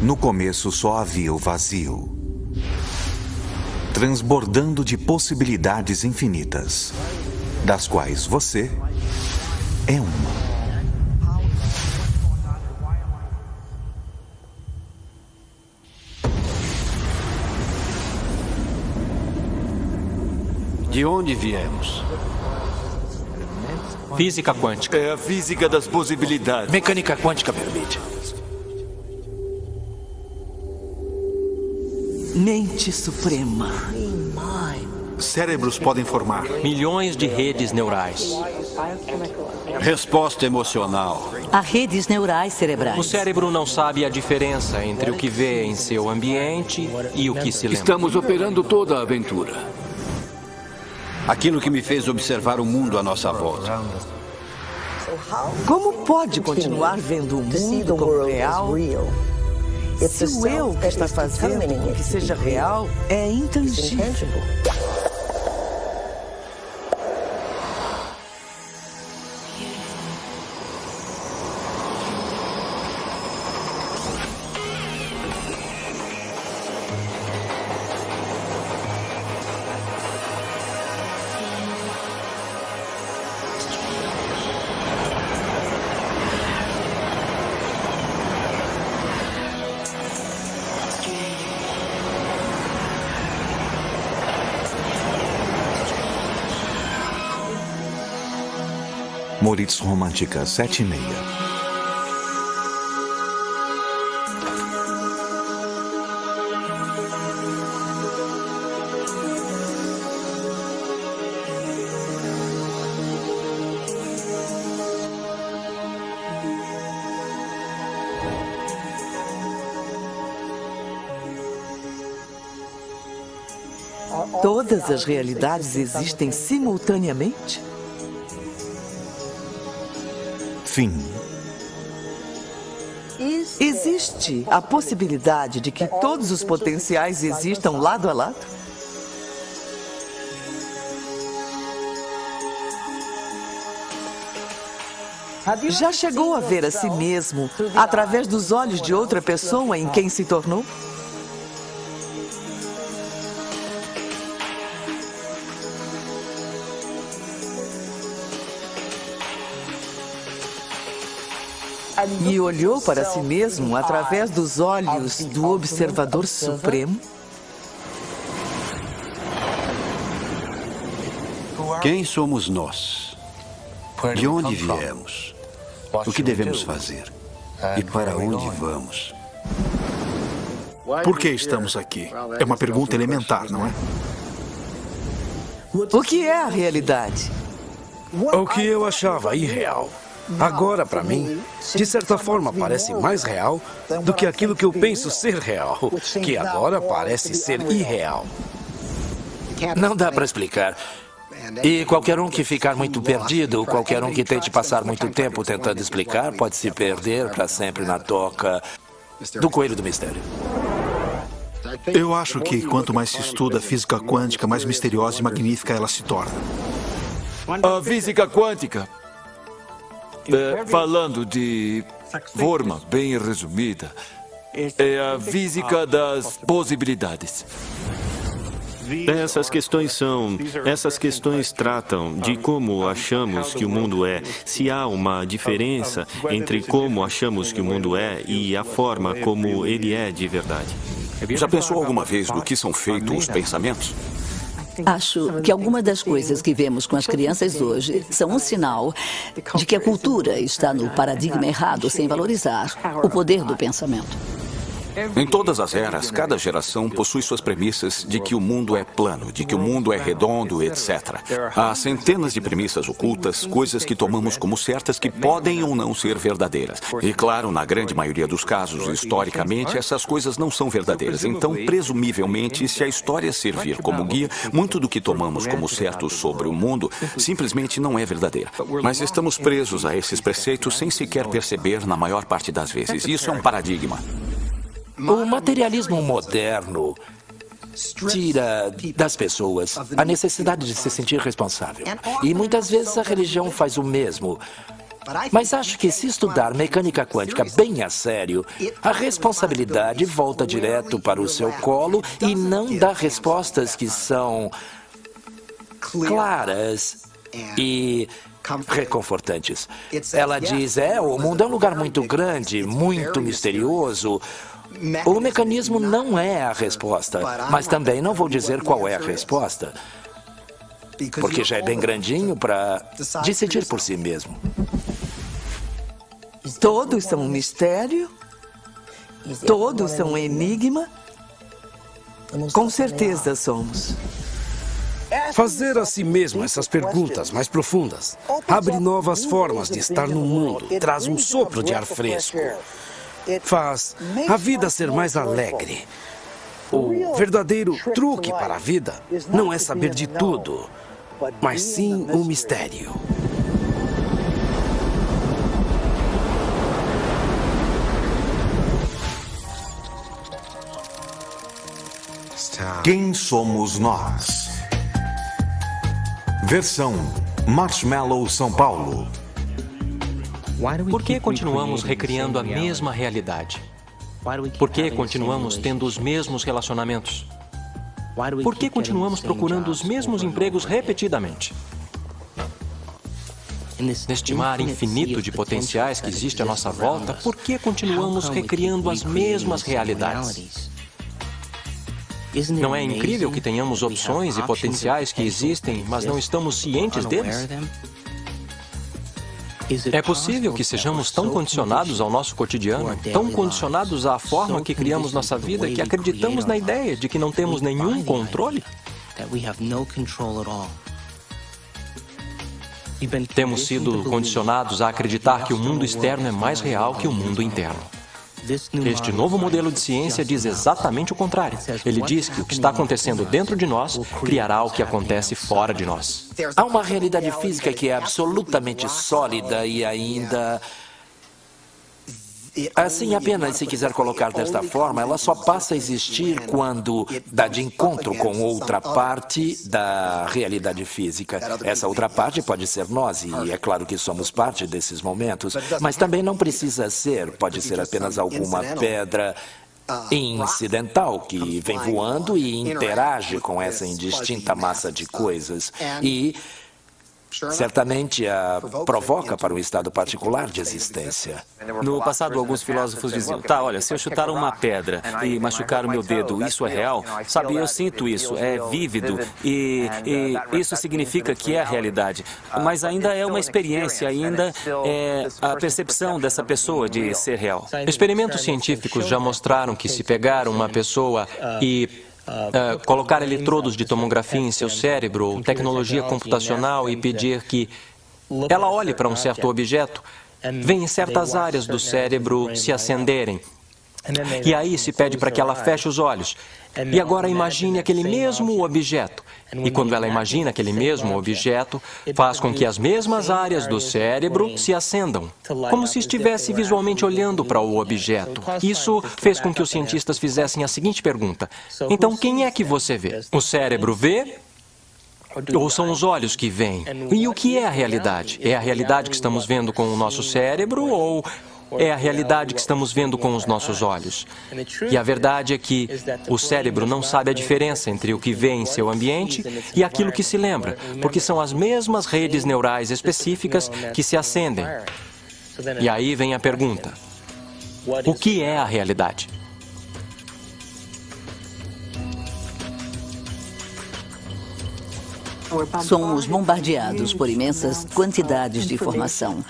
No começo só havia o vazio, transbordando de possibilidades infinitas, das quais você é uma. De onde viemos? Física quântica. É a física das possibilidades. Mecânica quântica permite. Mente suprema. Cérebros podem formar. Milhões de redes neurais. Resposta emocional. Há redes neurais cerebrais. O cérebro não sabe a diferença entre o que vê em seu ambiente e o que se lembra. Estamos operando toda a aventura. Aquilo que me fez observar o mundo à nossa volta. Como pode continuar vendo o mundo como real se o eu que está fazendo com que seja real é intangível? Moritz Romântica 7:30. Todas as realidades existem simultaneamente? Fim. Existe a possibilidade de que todos os potenciais existam lado a lado? Já chegou a ver a si mesmo através dos olhos de outra pessoa em quem se tornou? E olhou para si mesmo através dos olhos do observador supremo? Quem somos nós? De onde viemos? O que devemos fazer? E para onde vamos? Por que estamos aqui? É uma pergunta elementar, não é? O que é a realidade? O que eu achava irreal. Agora, para mim, de certa forma parece mais real do que aquilo que eu penso ser real, que agora parece ser irreal. Não dá para explicar. E qualquer um que ficar muito perdido, qualquer um que tente passar muito tempo tentando explicar, pode se perder para sempre na toca do coelho do mistério. Eu acho que quanto mais se estuda a física quântica, mais misteriosa e magnífica ela se torna. A física quântica. Falando de forma bem resumida, é a física das possibilidades. Essas questões tratam de como achamos que o mundo é, se há uma diferença entre como achamos que o mundo é e a forma como ele é de verdade. Já pensou alguma vez do que são feitos os pensamentos? Acho que algumas das coisas que vemos com as crianças hoje são um sinal de que a cultura está no paradigma errado, sem valorizar o poder do pensamento. Em todas as eras, cada geração possui suas premissas de que o mundo é plano, de que o mundo é redondo, etc. Há centenas de premissas ocultas, coisas que tomamos como certas que podem ou não ser verdadeiras. E claro, na grande maioria dos casos, historicamente, essas coisas não são verdadeiras. Então, presumivelmente, se a história servir como guia, muito do que tomamos como certo sobre o mundo simplesmente não é verdadeira. Mas estamos presos a esses preceitos sem sequer perceber na maior parte das vezes. Isso é um paradigma. O materialismo moderno tira das pessoas a necessidade de se sentir responsável. E muitas vezes a religião faz o mesmo. Mas acho que se estudar mecânica quântica bem a sério, a responsabilidade volta direto para o seu colo e não dá respostas que são claras e reconfortantes. Ela diz, o mundo é um lugar muito grande, muito misterioso. O mecanismo não é a resposta, mas também não vou dizer qual é a resposta, porque já é bem grandinho para decidir por si mesmo. Todos são um mistério? Todos são um enigma? Com certeza somos. Fazer a si mesmo essas perguntas mais profundas abre novas formas de estar no mundo, traz um sopro de ar fresco, faz a vida ser mais alegre. O verdadeiro truque para a vida não é saber de tudo, mas sim o mistério. Quem somos nós? Versão Marshmallow São Paulo. Por que continuamos recriando a mesma realidade? Por que continuamos tendo os mesmos relacionamentos? Por que continuamos procurando os mesmos empregos repetidamente? Neste mar infinito de potenciais que existe à nossa volta, por que continuamos recriando as mesmas realidades? Não é incrível que tenhamos opções e potenciais que existem, mas não estamos cientes deles? É possível que sejamos tão condicionados ao nosso cotidiano, tão condicionados à forma que criamos nossa vida, que acreditamos na ideia de que não temos nenhum controle? Temos sido condicionados a acreditar que o mundo externo é mais real que o mundo interno. Este novo modelo de ciência diz exatamente o contrário. Ele diz que o que está acontecendo dentro de nós criará o que acontece fora de nós. Há uma realidade física que é absolutamente sólida e ainda... Assim, apenas se quiser colocar desta forma, ela só passa a existir quando dá de encontro com outra parte da realidade física. Essa outra parte pode ser nós, e é claro que somos parte desses momentos, mas também não precisa ser, pode ser apenas alguma pedra incidental que vem voando e interage com essa indistinta massa de coisas. E certamente a provoca para um estado particular de existência. No passado, alguns filósofos diziam, olha, se eu chutar uma pedra e machucar o meu dedo, isso é real? Sabe, eu sinto isso, é vívido e isso significa que é a realidade. Mas ainda é uma experiência, ainda é a percepção dessa pessoa de ser real. Experimentos científicos já mostraram que se pegar uma pessoa e colocar eletrodos de tomografia em seu cérebro ou tecnologia computacional e pedir que ela olhe para um certo objeto, vem certas áreas do cérebro se acenderem. E aí se pede para que ela feche os olhos. E agora imagine aquele mesmo objeto. E quando ela imagina aquele mesmo objeto, faz com que as mesmas áreas do cérebro se acendam, como se estivesse visualmente olhando para o objeto. Isso fez com que os cientistas fizessem a seguinte pergunta: então, quem é que você vê? O cérebro vê? Ou são os olhos que veem? E o que é a realidade? É a realidade que estamos vendo com o nosso cérebro ou é a realidade que estamos vendo com os nossos olhos? E a verdade é que o cérebro não sabe a diferença entre o que vê em seu ambiente e aquilo que se lembra, porque são as mesmas redes neurais específicas que se acendem. E aí vem a pergunta: o que é a realidade? Somos bombardeados por imensas quantidades de informação.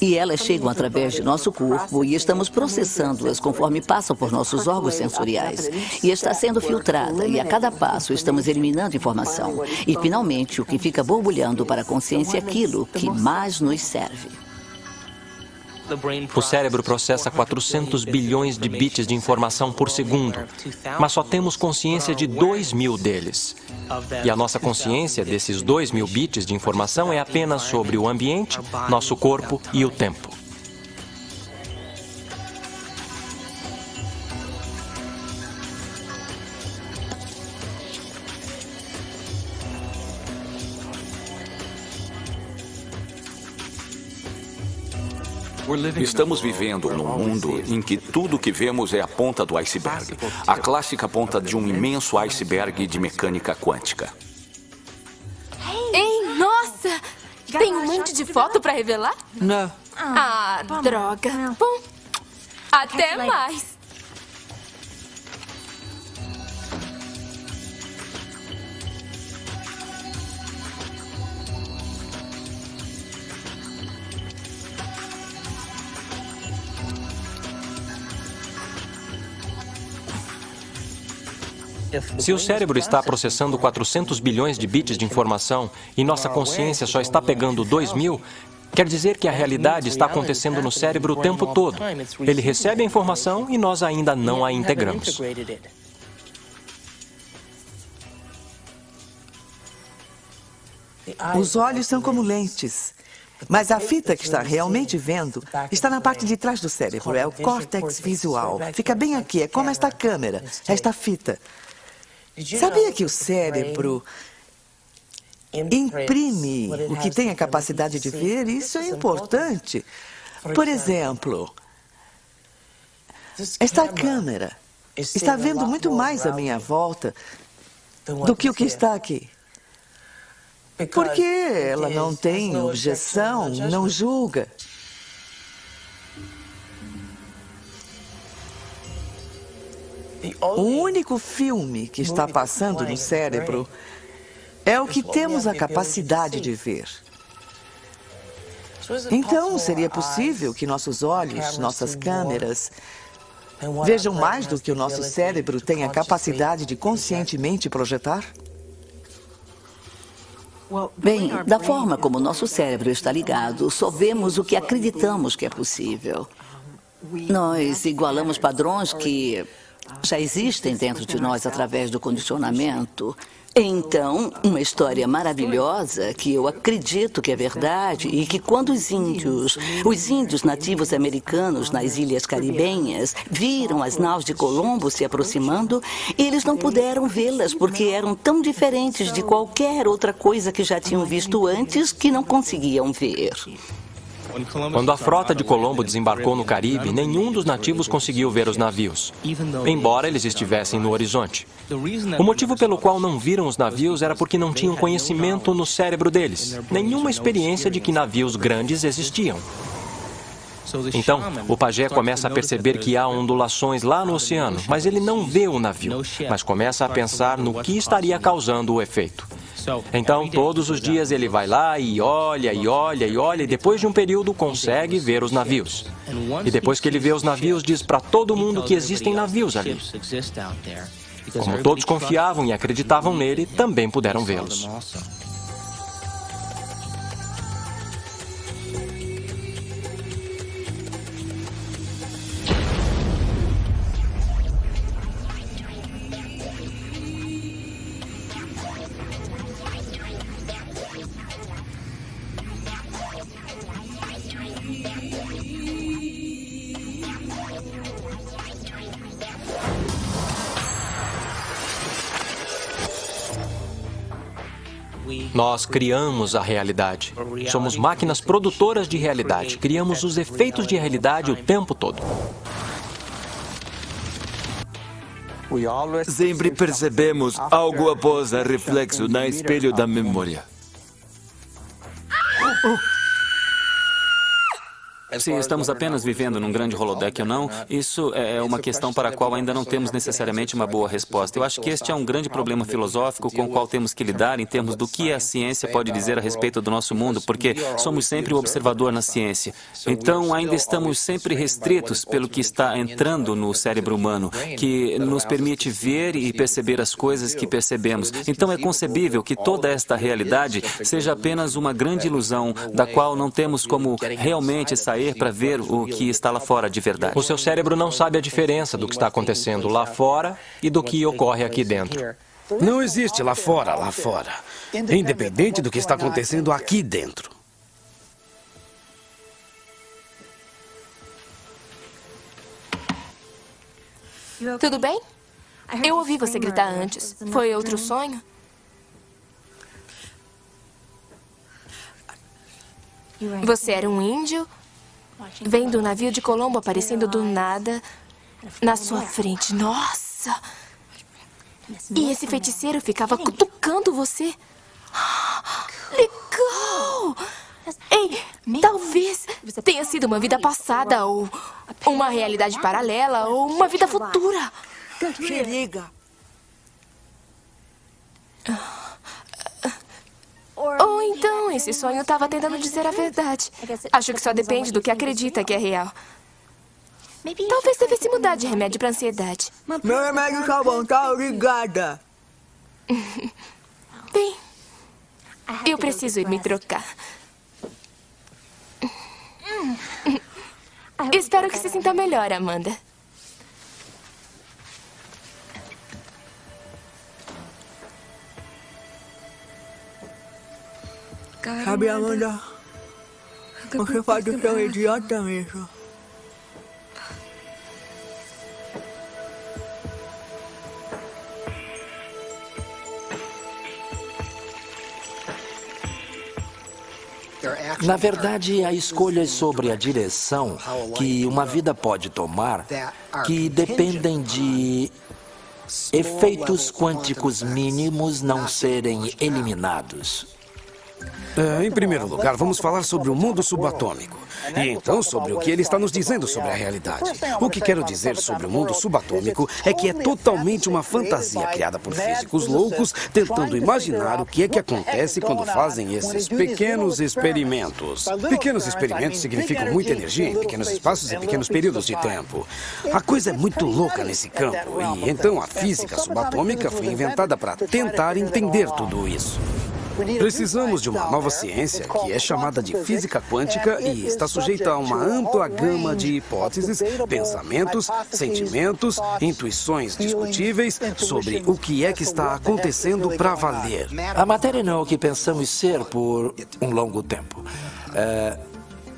E elas chegam através de nosso corpo e estamos processando-as conforme passam por nossos órgãos sensoriais. E está sendo filtrada e a cada passo estamos eliminando informação. E finalmente o que fica borbulhando para a consciência é aquilo que mais nos serve. O cérebro processa 400 bilhões de bits de informação por segundo, mas só temos consciência de 2.000 deles. E a nossa consciência desses 2.000 bits de informação é apenas sobre o ambiente, nosso corpo e o tempo. Estamos vivendo num mundo em que tudo que vemos é a ponta do iceberg. A clássica ponta de um imenso iceberg de mecânica quântica. Ei, nossa! Tem um monte de foto para revelar? Não. Ah, droga. Bom, até mais. Se o cérebro está processando 400 bilhões de bits de informação e nossa consciência só está pegando 2.000, quer dizer que a realidade está acontecendo no cérebro o tempo todo. Ele recebe a informação e nós ainda não a integramos. Os olhos são como lentes. Mas a fita que está realmente vendo está na parte de trás do cérebro. É o córtex visual. Fica bem aqui. É como esta câmera, esta fita. Sabia que o cérebro imprime o que tem a capacidade de ver? Isso é importante. Por exemplo, esta câmera está vendo muito mais à minha volta do que o que está aqui. Porque ela não tem objeção, não julga. O único filme que está passando no cérebro é o que temos a capacidade de ver. Então, seria possível que nossos olhos, nossas câmeras, vejam mais do que o nosso cérebro tem a capacidade de conscientemente projetar? Bem, da forma como o nosso cérebro está ligado, só vemos o que acreditamos que é possível. Nós igualamos padrões que já existem dentro de nós através do condicionamento. Então, uma história maravilhosa que eu acredito que é verdade e que quando os índios nativos americanos nas ilhas caribenhas viram as naus de Colombo se aproximando, eles não puderam vê-las porque eram tão diferentes de qualquer outra coisa que já tinham visto antes que não conseguiam ver. Quando a frota de Colombo desembarcou no Caribe, nenhum dos nativos conseguiu ver os navios, embora eles estivessem no horizonte. O motivo pelo qual não viram os navios era porque não tinham conhecimento no cérebro deles, nenhuma experiência de que navios grandes existiam. Então, o pajé começa a perceber que há ondulações lá no oceano, mas ele não vê o navio, mas começa a pensar no que estaria causando o efeito. Então, todos os dias ele vai lá e olha, e olha, e olha, e depois de um período consegue ver os navios. E depois que ele vê os navios, diz para todo mundo que existem navios ali. Como todos confiavam e acreditavam nele, também puderam vê-los. Nós criamos a realidade. Somos máquinas produtoras de realidade. Criamos os efeitos de realidade o tempo todo. Sempre percebemos algo após o reflexo no espelho da memória. Se estamos apenas vivendo num grande holodeck ou não, isso é uma questão para a qual ainda não temos necessariamente uma boa resposta. Eu acho que este é um grande problema filosófico com o qual temos que lidar em termos do que a ciência pode dizer a respeito do nosso mundo, porque somos sempre o observador na ciência. Então, ainda estamos sempre restritos pelo que está entrando no cérebro humano, que nos permite ver e perceber as coisas que percebemos. Então, é concebível que toda esta realidade seja apenas uma grande ilusão da qual não temos como realmente sair para ver o que está lá fora de verdade. O seu cérebro não sabe a diferença do que está acontecendo lá fora e do que ocorre aqui dentro. Não existe lá fora, independente do que está acontecendo aqui dentro. Tudo bem? Eu ouvi você gritar antes. Foi outro sonho? Você era um índio vendo um navio de Colombo aparecendo do nada na sua frente. Nossa! E esse feiticeiro ficava cutucando você. Legal! Ei, talvez tenha sido uma vida passada, ou uma realidade paralela, ou uma vida futura. Se liga. Ou então esse sonho estava tentando dizer a verdade. Acho que só depende do que acredita que é real. Talvez devesse mudar de remédio para ansiedade. Meu remédio tá bom, tá? Obrigada. Bem, eu preciso ir me trocar. Espero que se sinta melhor, Amanda. Sabe, Amanda, você pode ser um idiota mesmo. Na verdade, há escolhas sobre a direção que uma vida pode tomar que dependem de efeitos quânticos mínimos não serem eliminados. Em primeiro lugar, vamos falar sobre o mundo subatômico. E então sobre o que ele está nos dizendo sobre a realidade. O que quero dizer sobre o mundo subatômico é que é totalmente uma fantasia criada por físicos loucos tentando imaginar o que é que acontece quando fazem esses pequenos experimentos. Pequenos experimentos significam muita energia em pequenos espaços e pequenos períodos de tempo. A coisa é muito louca nesse campo. E então a física subatômica foi inventada para tentar entender tudo isso. Precisamos de uma nova ciência que é chamada de física quântica e está sujeita a uma ampla gama de hipóteses, pensamentos, sentimentos, intuições discutíveis sobre o que é que está acontecendo para valer. A matéria não é o que pensamos ser por um longo tempo.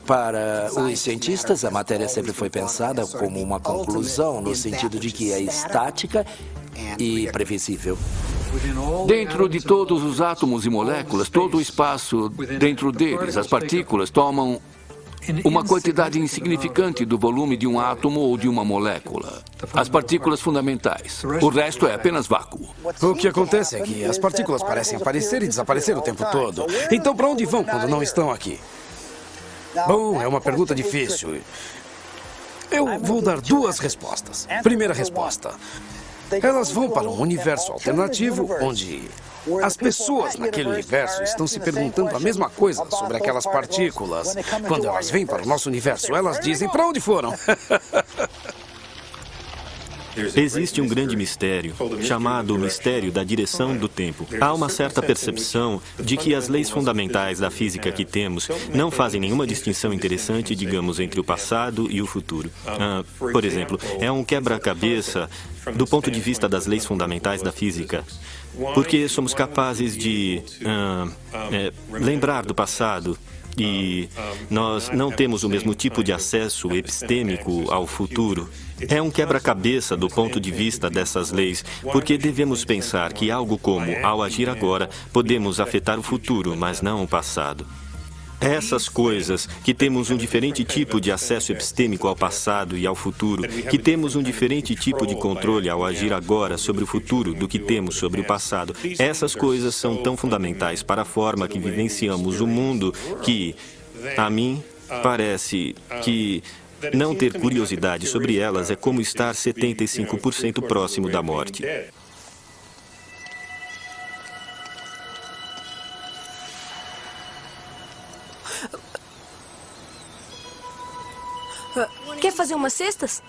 Para os cientistas, a matéria sempre foi pensada como uma conclusão, no sentido de que é estática e previsível. Dentro de todos os átomos e moléculas, todo o espaço dentro deles, as partículas tomam uma quantidade insignificante do volume de um átomo ou de uma molécula. As partículas fundamentais. O resto é apenas vácuo. O que acontece é que as partículas parecem aparecer e desaparecer o tempo todo. Então, para onde vão quando não estão aqui? Bom, é uma pergunta difícil. Eu vou dar duas respostas. Primeira resposta. Elas vão para um universo alternativo onde as pessoas naquele universo estão se perguntando a mesma coisa sobre aquelas partículas. Quando elas vêm para o nosso universo, elas dizem para onde foram. Existe um grande mistério, chamado o mistério da direção do tempo. Há uma certa percepção de que as leis fundamentais da física que temos não fazem nenhuma distinção interessante, digamos, entre o passado e o futuro. Por exemplo, é um quebra-cabeça do ponto de vista das leis fundamentais da física, porque somos capazes de lembrar do passado. E nós não temos o mesmo tipo de acesso epistêmico ao futuro. É um quebra-cabeça do ponto de vista dessas leis, porque devemos pensar que algo como, ao agir agora, podemos afetar o futuro, mas não o passado. Essas coisas, que temos um diferente tipo de acesso epistêmico ao passado e ao futuro, que temos um diferente tipo de controle ao agir agora sobre o futuro do que temos sobre o passado, essas coisas são tão fundamentais para a forma que vivenciamos o mundo que, a mim, parece que não ter curiosidade sobre elas é como estar 75% próximo da morte. Quer fazer umas cestas?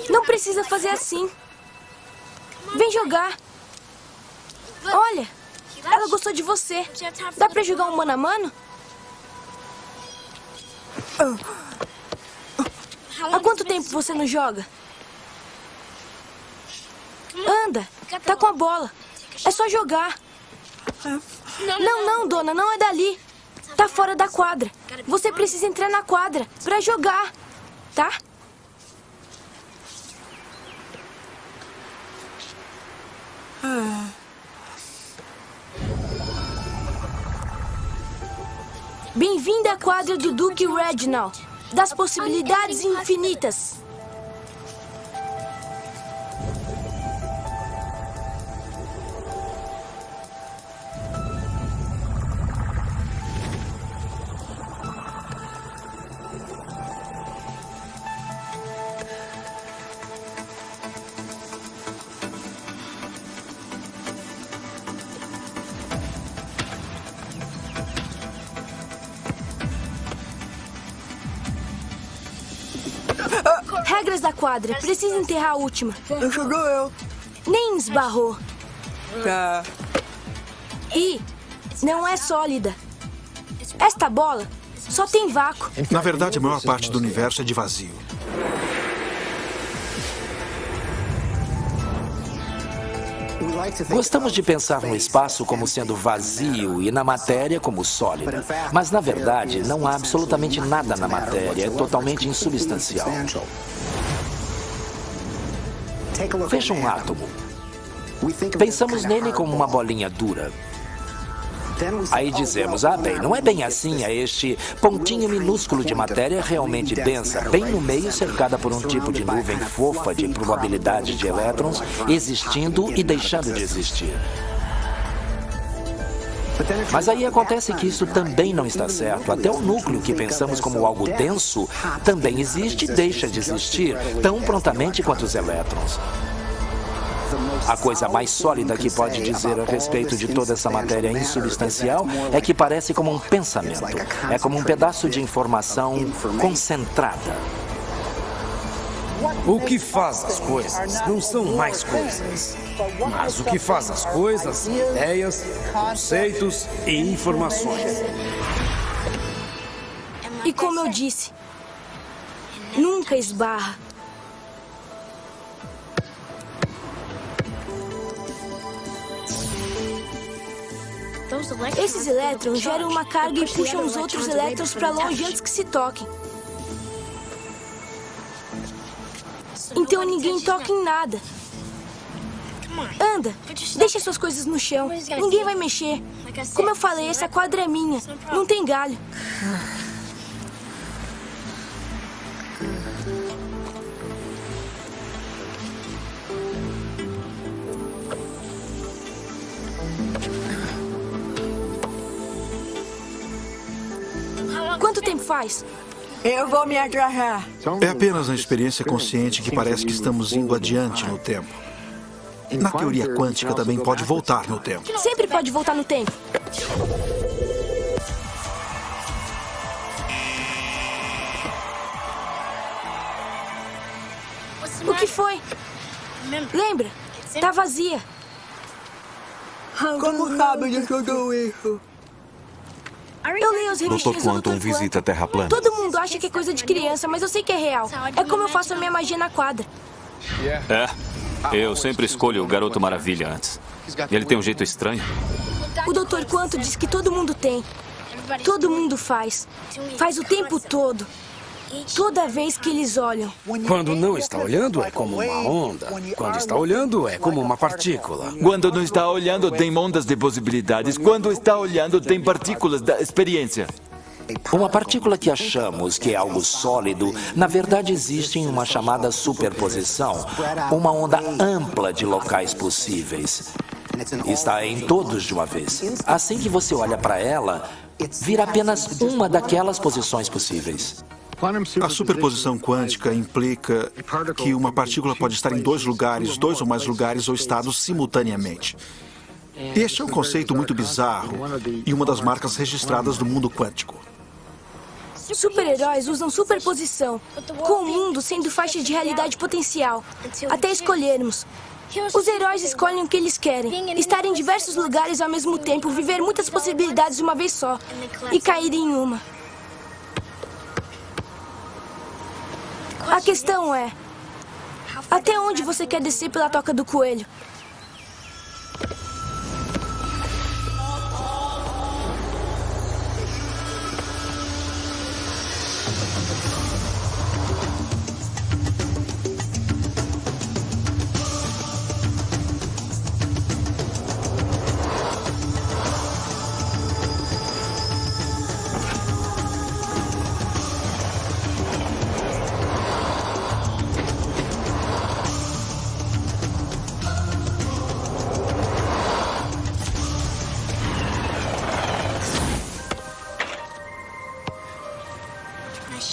Não precisa fazer assim. Vem jogar. Olha, ela gostou de você. Dá pra jogar um mano a mano? Há quanto tempo você não joga? Anda, tá com a bola. É só jogar. Não, dona, não é dali. Tá fora da quadra. Você precisa entrar na quadra pra jogar, tá? Bem-vindo à quadra do Duque Reginald, das possibilidades infinitas. Regras da quadra. Precisa enterrar a última. Ajudou eu. Nem esbarrou. Tá. E não é sólida. Esta bola só tem vácuo. Na verdade, a maior parte do universo é de vazio. Gostamos de pensar no espaço como sendo vazio e na matéria como sólida. Mas, na verdade, não há absolutamente nada na matéria. É totalmente insubstancial. Veja um átomo. Pensamos nele como uma bolinha dura. Aí dizemos, bem, não é bem assim, é este pontinho minúsculo de matéria realmente densa, bem no meio cercada por um tipo de nuvem fofa de probabilidade de elétrons existindo e deixando de existir. Mas aí acontece que isso também não está certo. Até o núcleo que pensamos como algo denso também existe e deixa de existir tão prontamente quanto os elétrons. A coisa mais sólida que pode dizer a respeito de toda essa matéria insubstancial é que parece como um pensamento. É como um pedaço de informação concentrada. O que faz as coisas não são mais coisas, mas o que faz as coisas, ideias, conceitos e informações. E como eu disse, nunca esbarra. Esses elétrons geram uma carga e puxam os outros elétrons para longe antes que se toquem. Então ninguém toca em nada. Anda, deixa suas coisas no chão. Ninguém vai mexer. Como eu falei, essa quadra é minha. Não tem galho. Quanto tempo faz? Eu vou me agarrar. É apenas na experiência consciente que parece que estamos indo adiante no tempo. Na teoria quântica também pode voltar no tempo. Sempre pode voltar no tempo. O que foi? Lembra? Tá vazia. Como sabe de tudo isso? Eu leio as revistinhas Dr. Quantum visita a Terra plana. Todo mundo acha que é coisa de criança, mas eu sei que é real. É como eu faço a minha magia na quadra. Eu sempre escolho o Garoto Maravilha antes. Ele tem um jeito estranho. O Dr. Quantum diz que todo mundo tem. Todo mundo faz. Faz o tempo todo. Toda vez que eles olham. Quando não está olhando, é como uma onda. Quando está olhando, é como uma partícula. Quando não está olhando, tem ondas de possibilidades. Quando está olhando, tem partículas da experiência. Uma partícula que achamos que é algo sólido, na verdade existe em uma chamada superposição, uma onda ampla de locais possíveis. Está em todos de uma vez. Assim que você olha para ela, vira apenas uma daquelas posições possíveis. A superposição quântica implica que uma partícula pode estar em dois lugares, dois ou mais lugares ou estados simultaneamente. Este é um conceito muito bizarro e uma das marcas registradas do mundo quântico. Super-heróis usam superposição, com o mundo sendo faixa de realidade potencial, até escolhermos. Os heróis escolhem o que eles querem, estar em diversos lugares ao mesmo tempo, viver muitas possibilidades de uma vez só e cair em uma. A questão é, até onde você quer descer pela toca do coelho?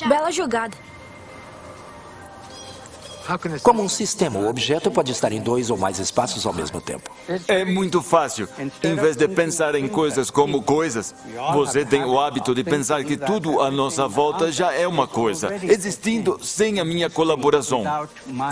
Bela jogada. Como um sistema, o objeto pode estar em 2 ou mais espaços ao mesmo tempo. É muito fácil. Em vez de pensar em coisas como coisas, você tem o hábito de pensar que tudo à nossa volta já é uma coisa, existindo sem a minha colaboração,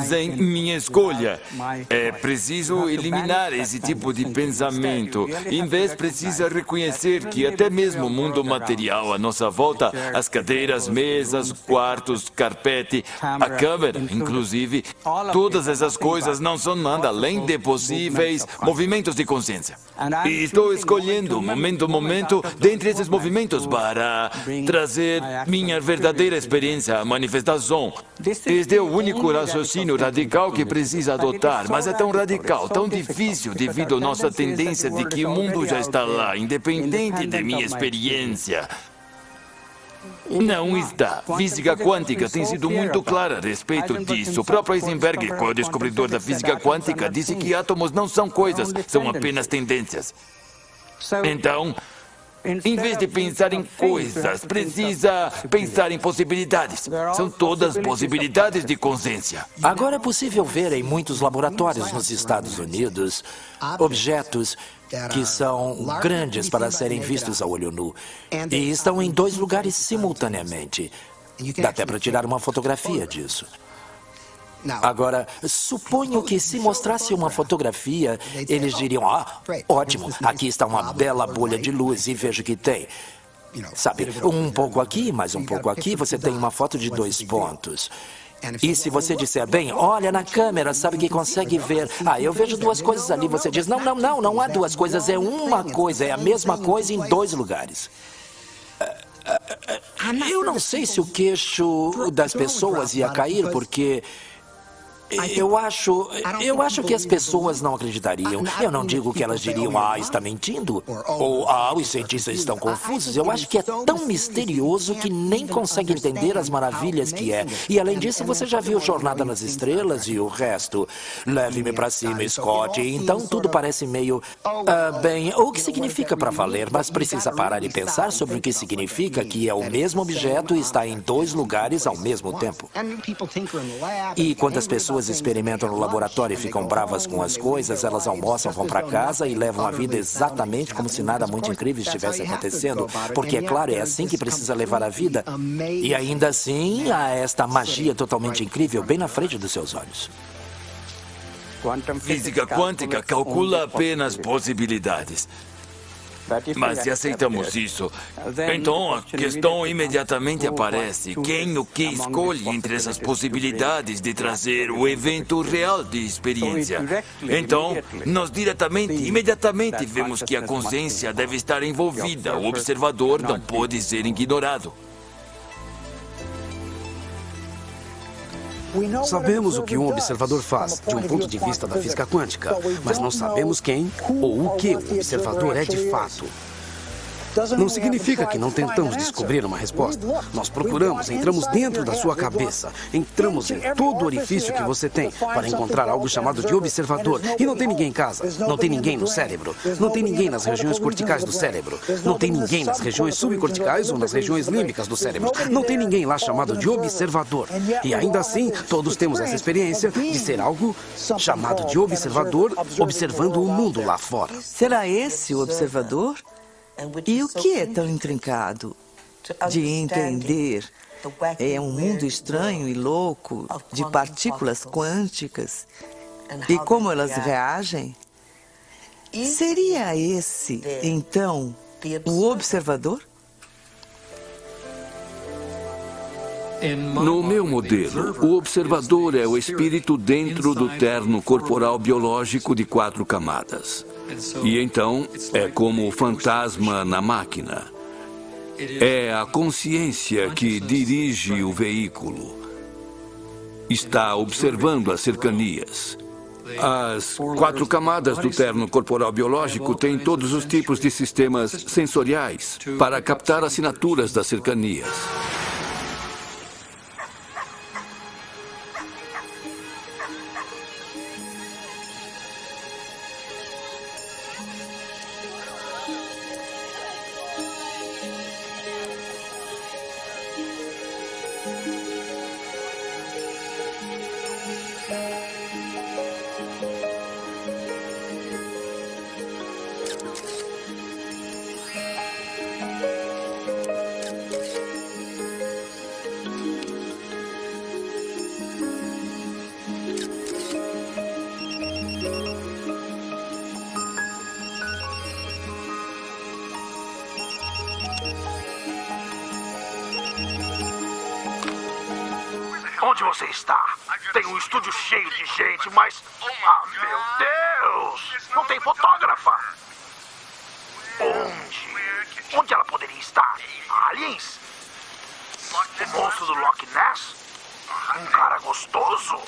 sem minha escolha. É preciso eliminar esse tipo de pensamento. Em vez, precisa reconhecer que até mesmo o mundo material à nossa volta, as cadeiras, mesas, quartos, carpete, a câmera, inclusive, todas essas coisas não são nada além de possíveis movimentos de consciência. E estou escolhendo, momento a momento, dentre esses movimentos para trazer minha verdadeira experiência à manifestação. Este é o único raciocínio radical que precisa adotar, mas é tão radical, tão difícil devido à nossa tendência de que o mundo já está lá, independente de minha experiência. Não está. Física quântica tem sido muito clara a respeito disso. O próprio Heisenberg, que é o descobridor da física quântica, disse que átomos não são coisas, são apenas tendências. Então, em vez de pensar em coisas, precisa pensar em possibilidades. São todas possibilidades de consciência. Agora é possível ver em muitos laboratórios nos Estados Unidos objetos que são grandes para serem vistos a olho nu e estão em 2 lugares simultaneamente. Dá até para tirar uma fotografia disso. Agora, suponho que se mostrasse uma fotografia, eles diriam, ótimo, aqui está uma bela bolha de luz e veja que tem. Sabe, um pouco aqui, mais um pouco aqui, você tem uma foto de 2 pontos. E se você disser, bem, olha na câmera, sabe que consegue ver. Eu vejo 2 coisas ali. Você diz, não há 2 coisas, é uma coisa, é a mesma coisa em 2 lugares. Eu não sei se o queixo das pessoas ia cair, porque eu acho que as pessoas não acreditariam. Eu não digo que elas diriam, está mentindo, ou os cientistas estão confusos. Eu acho que é tão misterioso que nem consegue entender as maravilhas que é. E além disso, você já viu Jornada nas Estrelas e o resto. Leve-me para cima, Scott. Então tudo parece meio... bem, o que significa para valer, mas precisa parar e pensar sobre o que significa que é o mesmo objeto e está em 2 lugares ao mesmo tempo. E quando as pessoas experimentam no laboratório e ficam bravas com as coisas, elas almoçam, vão para casa e levam a vida exatamente como se nada muito incrível estivesse acontecendo, porque, é claro, é assim que precisa levar a vida. E ainda assim, há esta magia totalmente incrível bem na frente dos seus olhos. Física quântica calcula apenas possibilidades. Mas se aceitamos isso, então a questão imediatamente aparece. Quem o que escolhe entre essas possibilidades de trazer o evento real de experiência? Então, nós imediatamente vemos que a consciência deve estar envolvida. O observador não pode ser ignorado. Sabemos o que um observador faz, de um ponto de vista da física quântica, mas não sabemos quem ou o que o observador é de fato. Não significa que não tentamos descobrir uma resposta. Nós procuramos, entramos dentro da sua cabeça, entramos em todo o orifício que você tem para encontrar algo chamado de observador. E não tem ninguém em casa, não tem ninguém no cérebro, não tem ninguém nas regiões corticais do cérebro, não tem ninguém nas regiões subcorticais ou nas regiões límbicas do cérebro. Não tem ninguém lá chamado de observador. E ainda assim, todos temos essa experiência de ser algo chamado de observador, observando o mundo lá fora. Será esse o observador? E o que é tão intrincado de entender? É um mundo estranho e louco de partículas quânticas e como elas reagem? Seria esse, então, o observador? No meu modelo, o observador é o espírito dentro do terno corporal biológico de 4 camadas. E então, é como o fantasma na máquina. É a consciência que dirige o veículo. Está observando as cercanias. As 4 camadas do terno corporal biológico têm todos os tipos de sistemas sensoriais para captar assinaturas das cercanias. Onde você está? Tem um estúdio cheio de gente, mas... Ah, meu Deus! Não tem fotógrafa! Onde? Onde ela poderia estar? Aliens? O monstro do Loch Ness? Um cara gostoso?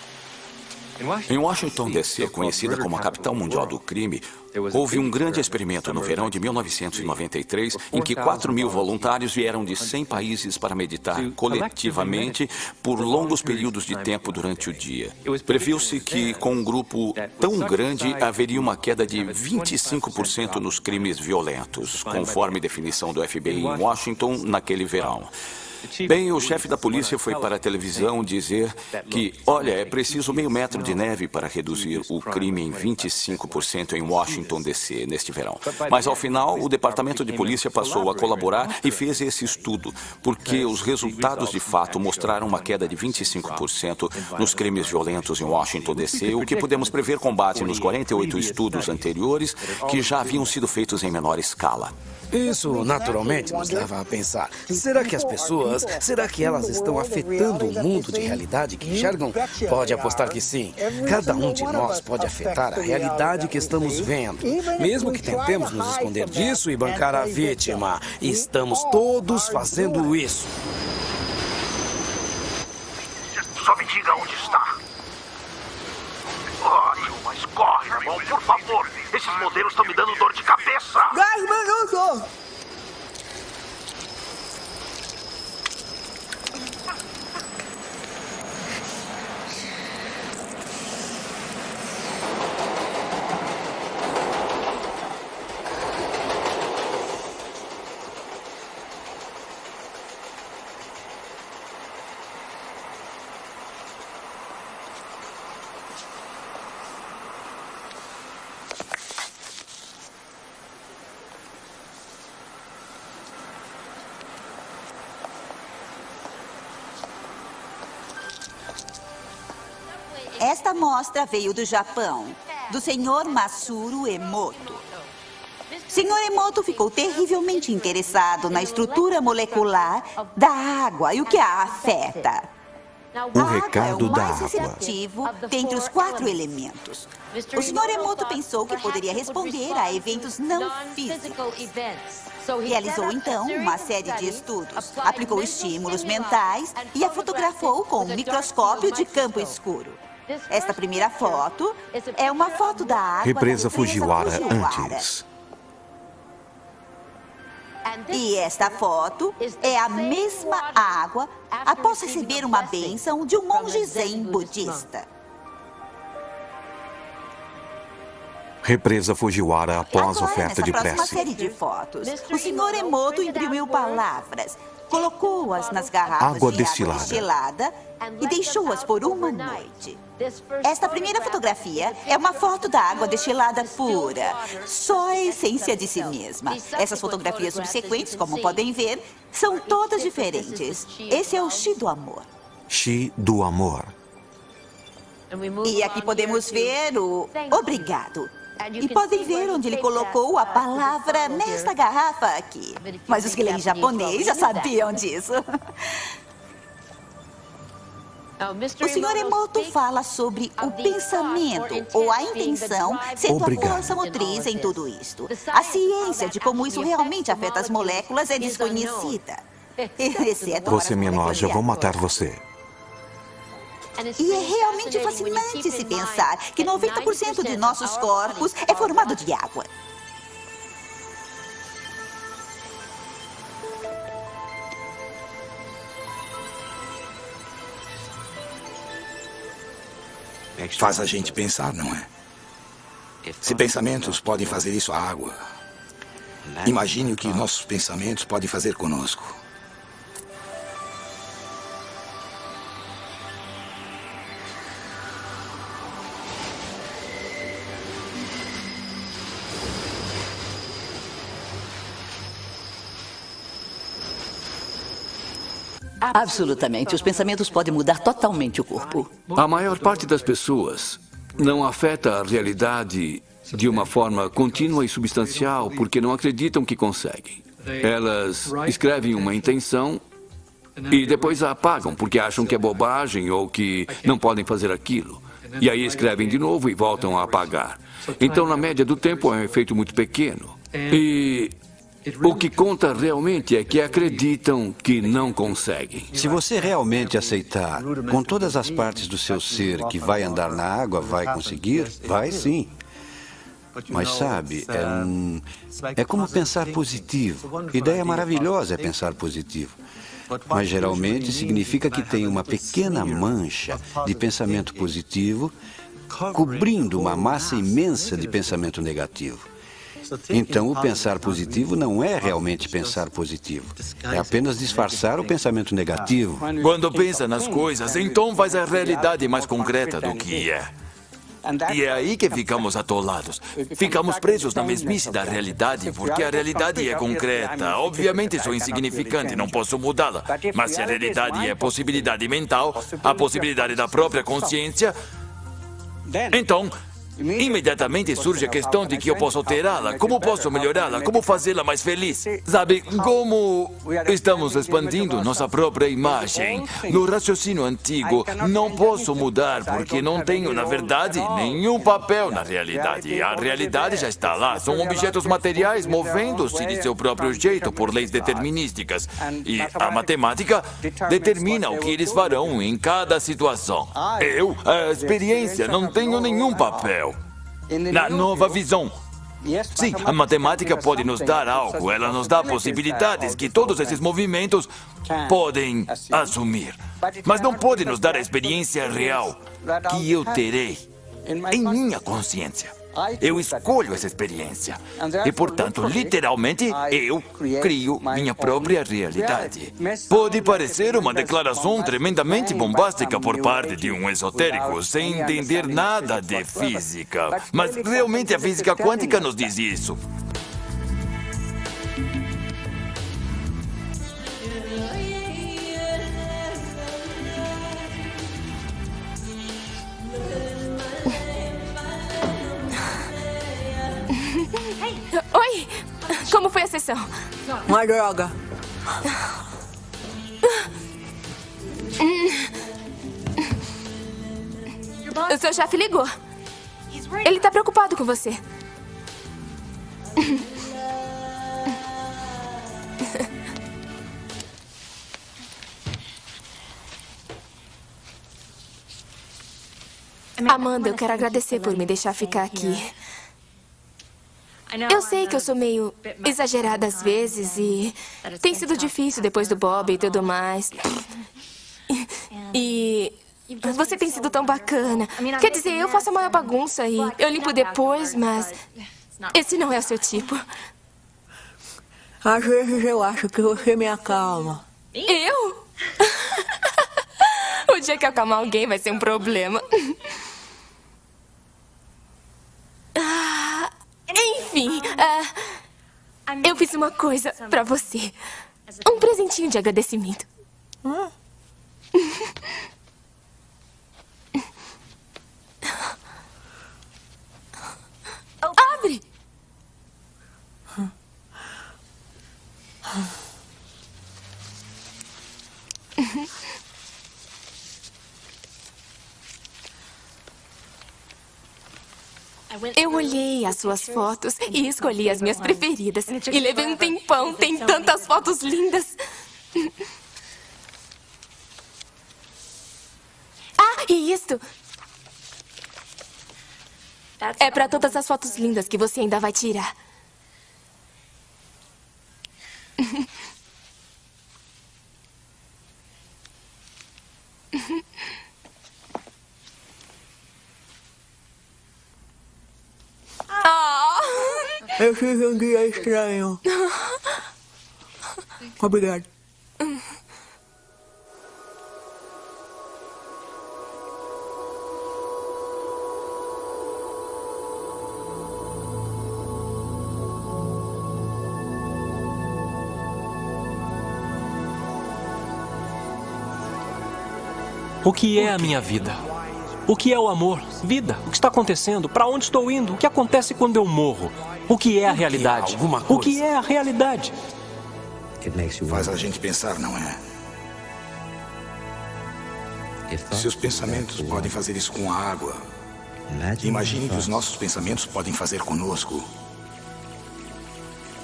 Em Washington, D.C., conhecida como a capital mundial do crime, houve um grande experimento no verão de 1993, em que 4.000 voluntários vieram de 100 países para meditar coletivamente por longos períodos de tempo durante o dia. Previu-se que, com um grupo tão grande, haveria uma queda de 25% nos crimes violentos, conforme definição do FBI em Washington naquele verão. Bem, o chefe da polícia foi para a televisão dizer que, olha, é preciso meio metro de neve para reduzir o crime em 25% em Washington, D.C., neste verão. Mas, ao final, o departamento de polícia passou a colaborar e fez esse estudo, porque os resultados de fato mostraram uma queda de 25% nos crimes violentos em Washington, D.C., o que podemos prever com base nos 48 estudos anteriores que já haviam sido feitos em menor escala. Isso, naturalmente, nos leva a pensar. Será que elas estão afetando o mundo de realidade que enxergam? Pode apostar que sim. Cada um de nós pode afetar a realidade que estamos vendo. Mesmo que tentemos nos esconder disso e bancar a vítima. Estamos todos fazendo isso. Só me diga onde está. Ótimo, mas corre, irmão, por favor. Esses modelos estão me dando dor de cabeça. 10 minutos! Esta mostra veio do Japão, do Sr. Masaru Emoto. Sr. Emoto ficou terrivelmente interessado na estrutura molecular da água e o que a afeta. O recado da água. Receptivo dentre os 4 elementos. O Sr. Emoto pensou que poderia responder a eventos não físicos. Realizou, então, uma série de estudos, aplicou estímulos mentais e a fotografou com um microscópio de campo escuro. Esta primeira foto é uma foto da água Represa da Fujiwara antes. E esta foto é a mesma água após receber uma bênção de um monge zen budista. Represa Fujiwara após Agora, oferta de nessa próxima prece. série de fotos, o Sr. Emoto imprimiu palavras, colocou-as nas garrafas Água de destilada. água destilada e deixou-as por uma noite. Esta primeira fotografia é uma foto da água destilada pura, só a essência de si mesma. Essas fotografias subsequentes, como podem ver, são todas diferentes. Esse é o Chi do amor. Chi do amor. E aqui podemos ver o obrigado. E podem ver onde ele colocou a palavra nesta garrafa aqui. Mas os que leem japonês já sabiam disso. O Sr. Emoto fala sobre o pensamento ou a intenção sendo Obrigado. a força motriz em tudo isto. A ciência de como isso realmente afeta as moléculas é desconhecida. Exceto para Você as me enoja, vou matar moléculas. você. E é realmente fascinante se pensar que 90% de nossos corpos é formado de água. Faz a gente pensar, não é? Se pensamentos podem fazer isso à água, imagine o que nossos pensamentos podem fazer conosco. Absolutamente. Os pensamentos podem mudar totalmente o corpo. A maior parte das pessoas não afeta a realidade de uma forma contínua e substancial porque não acreditam que conseguem. Elas escrevem uma intenção e depois a apagam porque acham que é bobagem ou que não podem fazer aquilo. E aí escrevem de novo e voltam a apagar. Então, na média do tempo, é um efeito muito pequeno. E o que conta realmente é que acreditam que não conseguem. Se você realmente aceitar, com todas as partes do seu ser, que vai andar na água, vai conseguir? Vai sim. Mas sabe, é como pensar positivo. Ideia maravilhosa é pensar positivo. Mas geralmente significa que tem uma pequena mancha de pensamento positivo cobrindo uma massa imensa de pensamento negativo. Então, o pensar positivo não é realmente pensar positivo. É apenas disfarçar o pensamento negativo. Quando pensa nas coisas, então faz a realidade mais concreta do que é. E é aí que ficamos atolados. Ficamos presos na mesmice da realidade, porque a realidade é concreta. Obviamente sou insignificante, não posso mudá-la. Mas se a realidade é possibilidade mental, a possibilidade da própria consciência, então, imediatamente surge a questão de que eu posso alterá-la, como posso melhorá-la, como fazê-la mais feliz. Sabe, como estamos expandindo nossa própria imagem. No raciocínio antigo, não posso mudar porque não tenho, na verdade, nenhum papel na realidade. A realidade já está lá, são objetos materiais movendo-se de seu próprio jeito por leis determinísticas. E a matemática determina o que eles farão em cada situação. Eu, a experiência, não tenho nenhum papel. Na nova visão. Sim, a matemática pode nos dar algo, ela nos dá possibilidades que todos esses movimentos podem assumir. Mas não pode nos dar a experiência real que eu terei em minha consciência. Eu escolho essa experiência. E, portanto, literalmente, eu crio minha própria realidade. Pode parecer uma declaração tremendamente bombástica por parte de um esotérico, sem entender nada de física. Mas realmente a física quântica nos diz isso. Oi! Como foi a sessão? Uma droga. O seu chefe ligou. Ele está preocupado com você. Amanda, eu quero agradecer por me deixar ficar aqui. Eu sei que eu sou meio exagerada às vezes e tem sido difícil depois do Bob e tudo mais. E você tem sido tão bacana. Quer dizer, eu faço a maior bagunça e eu limpo depois, mas esse não é o seu tipo. Às vezes eu acho que você me acalma. Eu? O dia que eu acalmar alguém vai ser um problema. Enfim, eu fiz uma coisa pra você. Um presentinho de agradecimento. Abre! Eu olhei as suas fotos e escolhi as minhas preferidas. E levei um tempão, tem tantas fotos lindas. Ah, e isto é para todas as fotos lindas que você ainda vai tirar. Eu tive um dia estranho. Obrigado. O que é a minha vida? O que é o amor? Vida? O que está acontecendo? Para onde estou indo? O que acontece quando eu morro? O que é a realidade? O que é a realidade? Faz a gente pensar, não é? Se os pensamentos podem fazer isso com a água, imagine que os nossos pensamentos podem fazer conosco.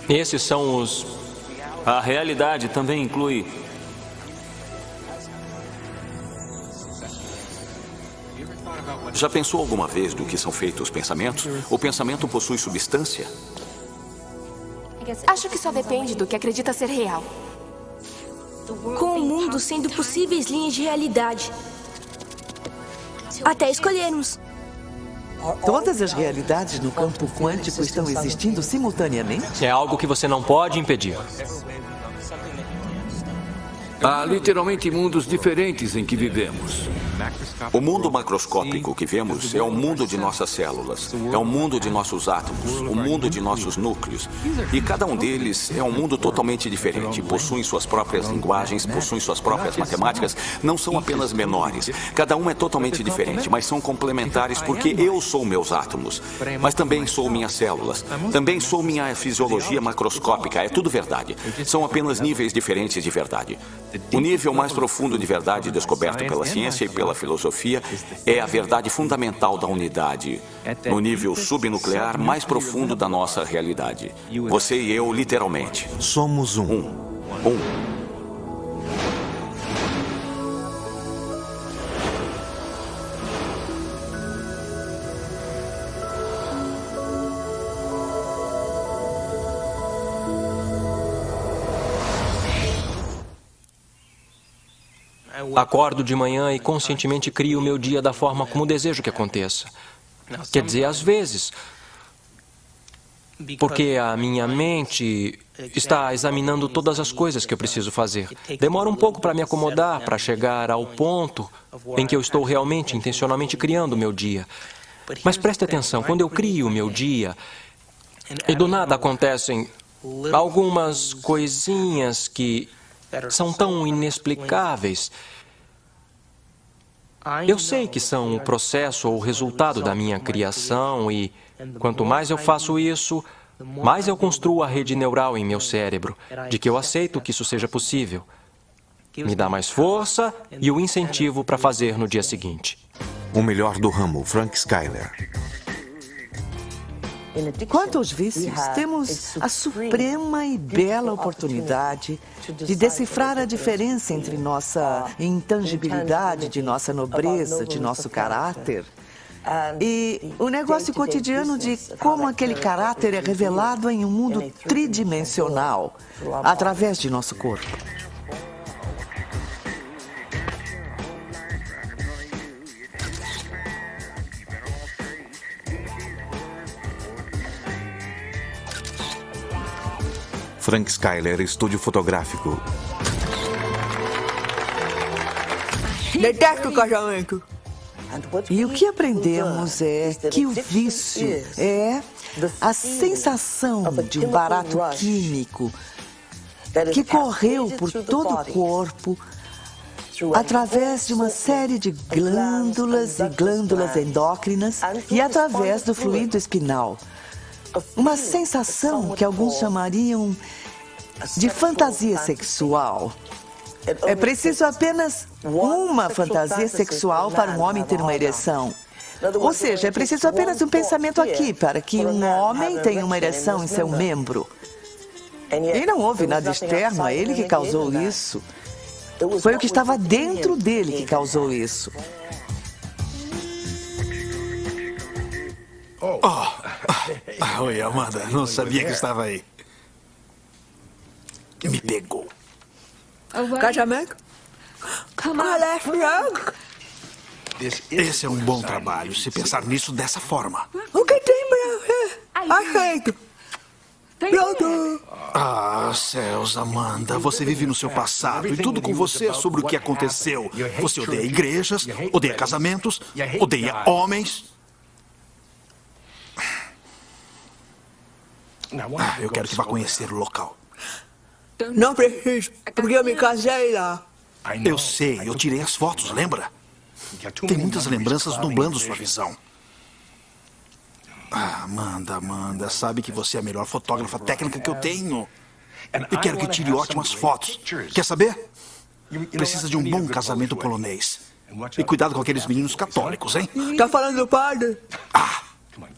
Esses são os... A realidade também inclui... Já pensou alguma vez do que são feitos os pensamentos? O pensamento possui substância? Acho que só depende do que acredita ser real. Com o mundo sendo possíveis linhas de realidade. Até escolhermos. Todas as realidades no campo quântico estão existindo simultaneamente? É algo que você não pode impedir. Há literalmente mundos diferentes em que vivemos. O mundo macroscópico que vemos é o mundo de nossas células, é o mundo de nossos átomos, o mundo de nossos núcleos. E cada um deles é um mundo totalmente diferente. Possuem suas próprias linguagens, possuem suas próprias matemáticas. Não são apenas menores. Cada um é totalmente diferente, mas são complementares porque eu sou meus átomos. Mas também sou minhas células. Também sou minha fisiologia macroscópica. É tudo verdade. São apenas níveis diferentes de verdade. O nível mais profundo de verdade descoberto pela ciência e pela filosofia é a verdade fundamental da unidade, no nível subnuclear mais profundo da nossa realidade. Você e eu, literalmente. Somos um. Acordo de manhã e conscientemente crio o meu dia da forma como desejo que aconteça. Quer dizer, às vezes, porque a minha mente está examinando todas as coisas que eu preciso fazer. Demora um pouco para me acomodar, para chegar ao ponto em que eu estou realmente, intencionalmente criando o meu dia. Mas preste atenção, quando eu crio o meu dia, e do nada acontecem algumas coisinhas que são tão inexplicáveis. Eu sei que são o processo ou o resultado da minha criação e, quanto mais eu faço isso, mais eu construo a rede neural em meu cérebro, de que eu aceito que isso seja possível. Me dá mais força e o incentivo para fazer no dia seguinte. O melhor do ramo, Frank Skyler. Quanto aos vícios, temos a suprema e bela oportunidade de decifrar a diferença entre nossa intangibilidade, de nossa nobreza, de nosso caráter, e o negócio cotidiano de como aquele caráter é revelado em um mundo tridimensional, através de nosso corpo. Frank Skyler, estúdio fotográfico. Detesto o casamento. E o que aprendemos é que o vício é a sensação de um barato químico que correu por todo o corpo através de uma série de glândulas e glândulas endócrinas e através do fluido espinal. Uma sensação que alguns chamariam de fantasia sexual. É preciso apenas uma fantasia sexual para um homem ter uma ereção. Ou seja, é preciso apenas um pensamento aqui para que um homem tenha uma ereção em seu membro. E não houve nada externo a ele que causou isso. Foi o que estava dentro dele que causou isso. Oi, Amanda. Não sabia que estava aí. Me pegou. Casamento? Esse é um bom trabalho, se pensar nisso dessa forma. O que tem pra... Aceito. Pronto. Ah, céus, Amanda. Você vive no seu passado e tudo com você é sobre o que aconteceu. Você odeia igrejas, odeia casamentos, odeia homens. Eu quero que vá conhecer o local. Não preciso, porque eu me casei lá. Eu sei, eu tirei as fotos, lembra? Tem muitas lembranças nublando sua visão. Ah, Amanda, sabe que você é a melhor fotógrafa técnica que eu tenho. E quero que tire ótimas fotos. Quer saber? Precisa de um bom casamento polonês. E cuidado com aqueles meninos católicos, hein? Tá falando do padre? Ah,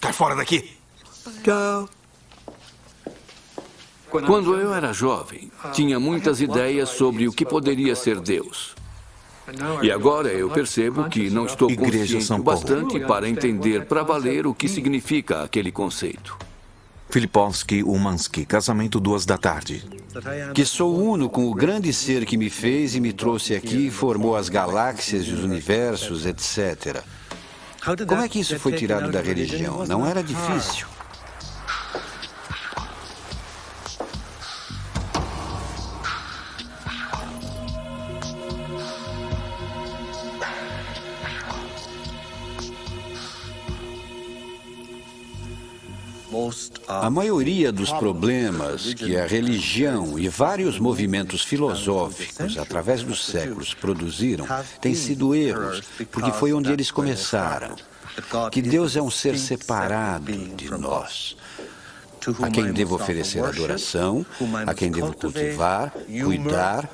cai fora daqui. Tchau. Quando eu era jovem, tinha muitas ideias sobre o que poderia ser Deus. E agora eu percebo que não estou consciente o bastante para entender para valer o que significa aquele conceito. Filipowski Umansky, casamento 2h. Que sou uno com o grande ser que me fez e me trouxe aqui e formou as galáxias e os universos, etc. Como é que isso foi tirado da religião? Não era difícil. A maioria dos problemas que a religião e vários movimentos filosóficos, através dos séculos, produziram, têm sido erros, porque foi onde eles começaram. Que Deus é um ser separado de nós, a quem devo oferecer adoração, a quem devo cultivar, cuidar,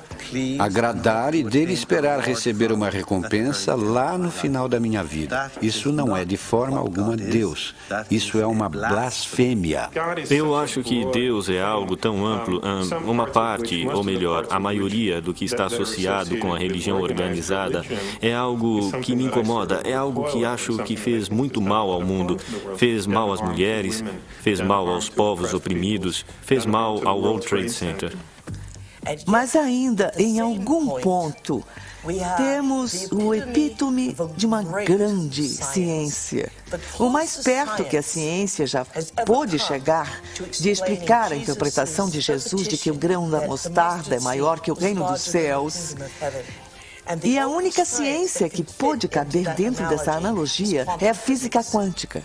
agradar e dele esperar receber uma recompensa lá no final da minha vida. Isso não é de forma alguma Deus. Isso é uma blasfêmia. Eu acho que Deus é algo tão amplo, uma parte, ou melhor, a maioria do que está associado com a religião organizada é algo que me incomoda, é algo que acho que fez muito mal ao mundo, fez mal às mulheres, fez mal aos povos oprimidos, fez mal ao World Trade Center. Mas ainda, em algum ponto, temos o epítome de uma grande ciência. O mais perto que a ciência já pôde chegar de explicar a interpretação de Jesus de que o grão da mostarda é maior que o reino dos céus. E a única ciência que pôde caber dentro dessa analogia é a física quântica.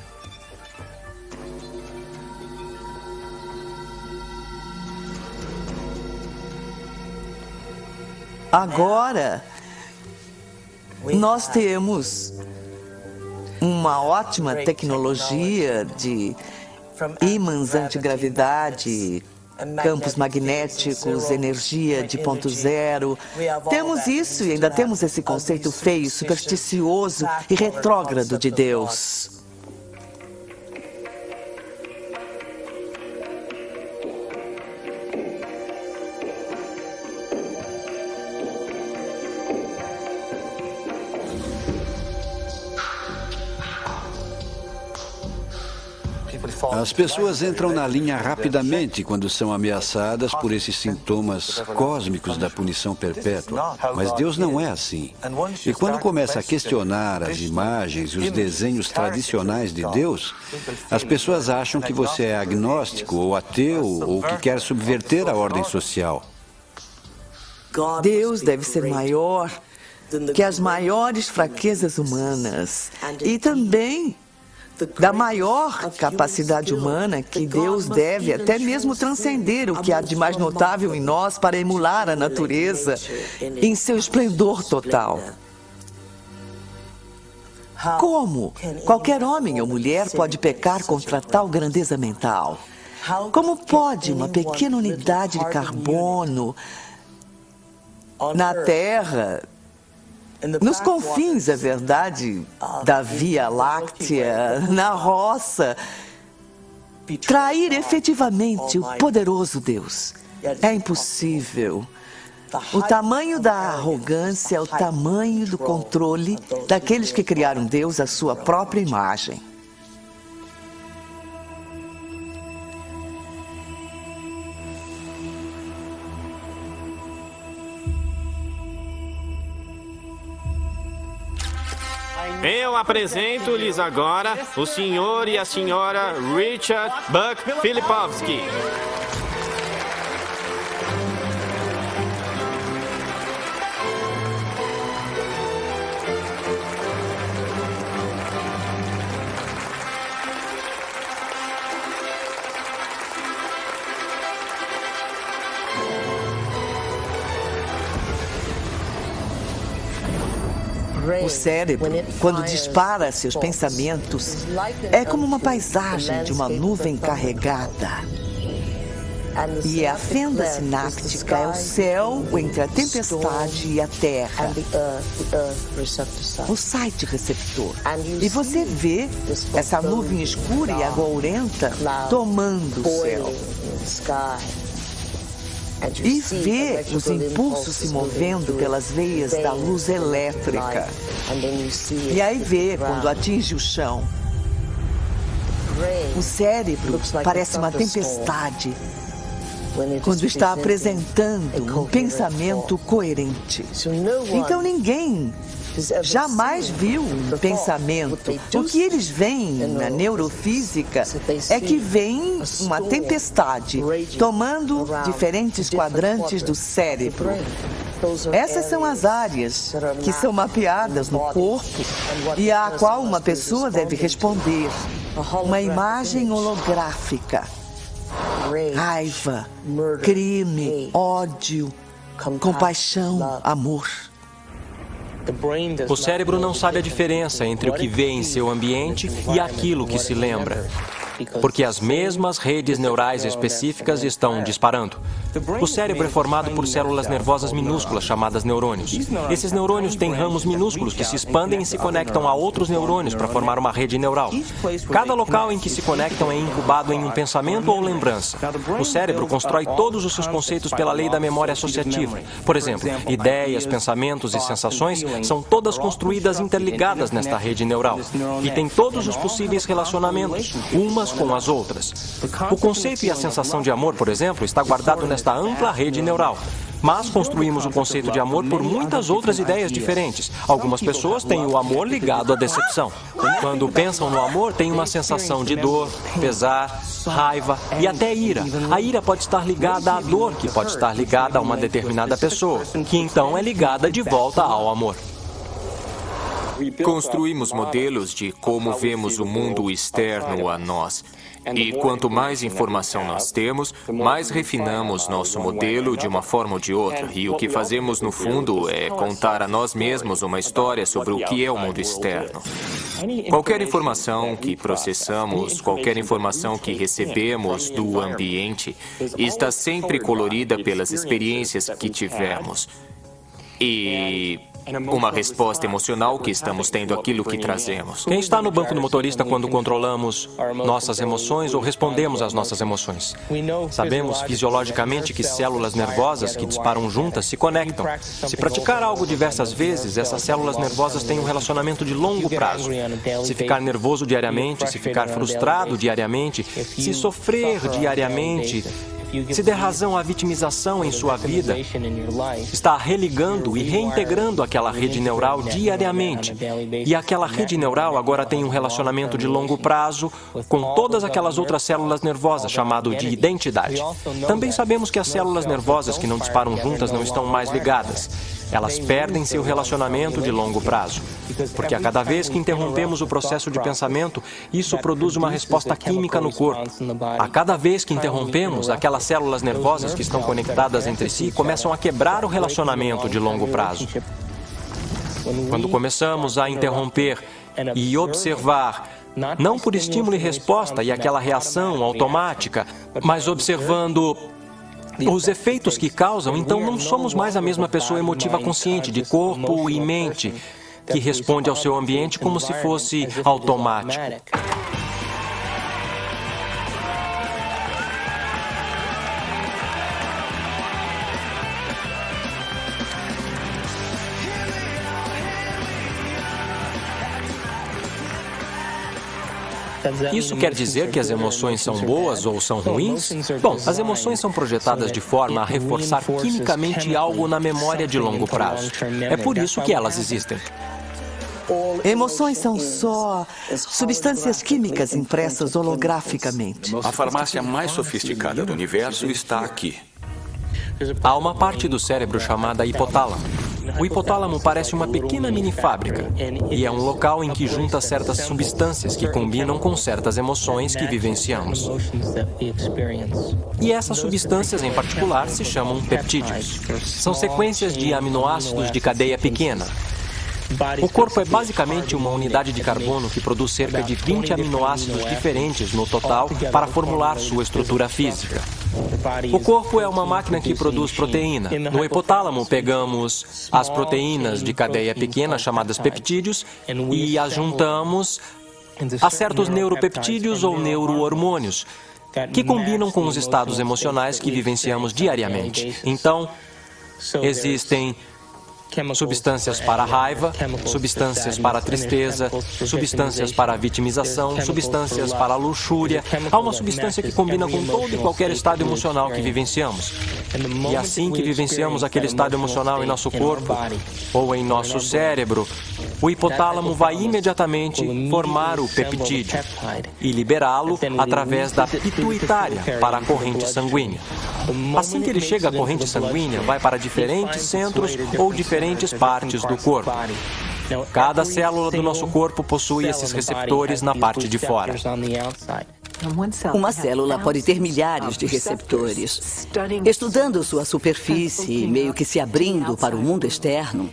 Agora, nós temos uma ótima tecnologia de ímãs antigravidade, campos magnéticos, energia de ponto zero. Temos isso e ainda temos esse conceito feio, supersticioso e retrógrado de Deus. As pessoas entram na linha rapidamente quando são ameaçadas por esses sintomas cósmicos da punição perpétua. Mas Deus não é assim. E quando começa a questionar as imagens e os desenhos tradicionais de Deus, as pessoas acham que você é agnóstico ou ateu ou que quer subverter a ordem social. Deus deve ser maior que as maiores fraquezas humanas e também da maior capacidade humana que Deus deve até mesmo transcender o que há de mais notável em nós para emular a natureza em seu esplendor total. Como qualquer homem ou mulher pode pecar contra tal grandeza mental? Como pode uma pequena unidade de carbono na Terra, nos confins, é verdade, da Via Láctea, na roça, trair efetivamente o poderoso Deus? É impossível. O tamanho da arrogância é o tamanho do controle daqueles que criaram Deus à sua própria imagem. Eu apresento-lhes agora o senhor e a senhora Richard Buck Filipowski. O cérebro, quando dispara seus pensamentos, é como uma paisagem de uma nuvem carregada. E a fenda sináptica é o céu entre a tempestade e a terra. O site receptor. E você vê essa nuvem escura e agourenta tomando o céu. E vê os impulsos se movendo pelas veias da luz elétrica. E aí vê quando atinge o chão. O cérebro parece uma tempestade quando está apresentando um pensamento coerente. Então ninguém jamais viu um pensamento. O que eles veem na neurofísica é que vem uma tempestade tomando diferentes quadrantes do cérebro. Essas são as áreas que são mapeadas no corpo e a qual uma pessoa deve responder. Uma imagem holográfica. Raiva, crime, ódio, compaixão, amor. O cérebro não sabe a diferença entre o que vê em seu ambiente e aquilo que se lembra, porque as mesmas redes neurais específicas estão disparando. O cérebro é formado por células nervosas minúsculas chamadas neurônios. Esses neurônios têm ramos minúsculos que se expandem e se conectam a outros neurônios para formar uma rede neural. Cada local em que se conectam é incubado em um pensamento ou lembrança. O cérebro constrói todos os seus conceitos pela lei da memória associativa. Por exemplo, ideias, pensamentos e sensações são todas construídas interligadas nesta rede neural e têm todos os possíveis relacionamentos, umas com as outras. O conceito e a sensação de amor, por exemplo, está guardado nesta ampla rede neural. Mas construímos o conceito de amor por muitas outras ideias diferentes. Algumas pessoas têm o amor ligado à decepção. Quando pensam no amor, têm uma sensação de dor, pesar, raiva e até ira. A ira pode estar ligada à dor, que pode estar ligada a uma determinada pessoa, que então é ligada de volta ao amor. Construímos modelos de como vemos o mundo externo a nós. E quanto mais informação nós temos, mais refinamos nosso modelo de uma forma ou de outra. E o que fazemos, no fundo, é contar a nós mesmos uma história sobre o que é o mundo externo. Qualquer informação que processamos, qualquer informação que recebemos do ambiente, está sempre colorida pelas experiências que tivemos. E uma resposta emocional que estamos tendo àquilo que trazemos. Quem está no banco do motorista quando controlamos nossas emoções ou respondemos às nossas emoções? Sabemos fisiologicamente que células nervosas que disparam juntas se conectam. Se praticar algo diversas vezes, essas células nervosas têm um relacionamento de longo prazo. Se ficar nervoso diariamente, se ficar frustrado diariamente, se sofrer diariamente, se der razão à vitimização em sua vida, está religando e reintegrando aquela rede neural diariamente. E aquela rede neural agora tem um relacionamento de longo prazo com todas aquelas outras células nervosas, chamado de identidade. Também sabemos que as células nervosas que não disparam juntas não estão mais ligadas. Elas perdem seu relacionamento de longo prazo. Porque a cada vez que interrompemos o processo de pensamento, isso produz uma resposta química no corpo. A cada vez que interrompemos, aquelas células nervosas que estão conectadas entre si começam a quebrar o relacionamento de longo prazo. Quando começamos a interromper e observar, não por estímulo e resposta e aquela reação automática, mas observando os efeitos que causam, então não somos mais a mesma pessoa emotiva consciente de corpo e mente que responde ao seu ambiente como se fosse automático. Isso quer dizer que as emoções são boas ou são ruins? Bom, as emoções são projetadas de forma a reforçar quimicamente algo na memória de longo prazo. É por isso que elas existem. Emoções são só substâncias químicas impressas holograficamente. A farmácia mais sofisticada do universo está aqui. Há uma parte do cérebro chamada hipotálamo. O hipotálamo parece uma pequena mini fábrica e é um local em que junta certas substâncias que combinam com certas emoções que vivenciamos. E essas substâncias em particular se chamam peptídeos. São sequências de aminoácidos de cadeia pequena. O corpo é basicamente uma unidade de carbono que produz cerca de 20 aminoácidos diferentes no total para formular sua estrutura física. O corpo é uma máquina que produz proteína. No hipotálamo, pegamos as proteínas de cadeia pequena, chamadas peptídeos, e as juntamos a certos neuropeptídeos ou neurohormônios, que combinam com os estados emocionais que vivenciamos diariamente. Então, existem substâncias para a raiva, substâncias para a tristeza, substâncias para a vitimização, substâncias para a luxúria. Há uma substância que combina com todo e qualquer estado emocional que vivenciamos. E assim que vivenciamos aquele estado emocional em nosso corpo ou em nosso cérebro, o hipotálamo vai imediatamente formar o peptídeo e liberá-lo através da pituitária para a corrente sanguínea. Assim que ele chega à corrente sanguínea, vai para diferentes centros ou diferentes partes do corpo. Cada célula do nosso corpo possui esses receptores na parte de fora. Uma célula pode ter milhares de receptores. Estudando sua superfície, meio que se abrindo para o mundo externo,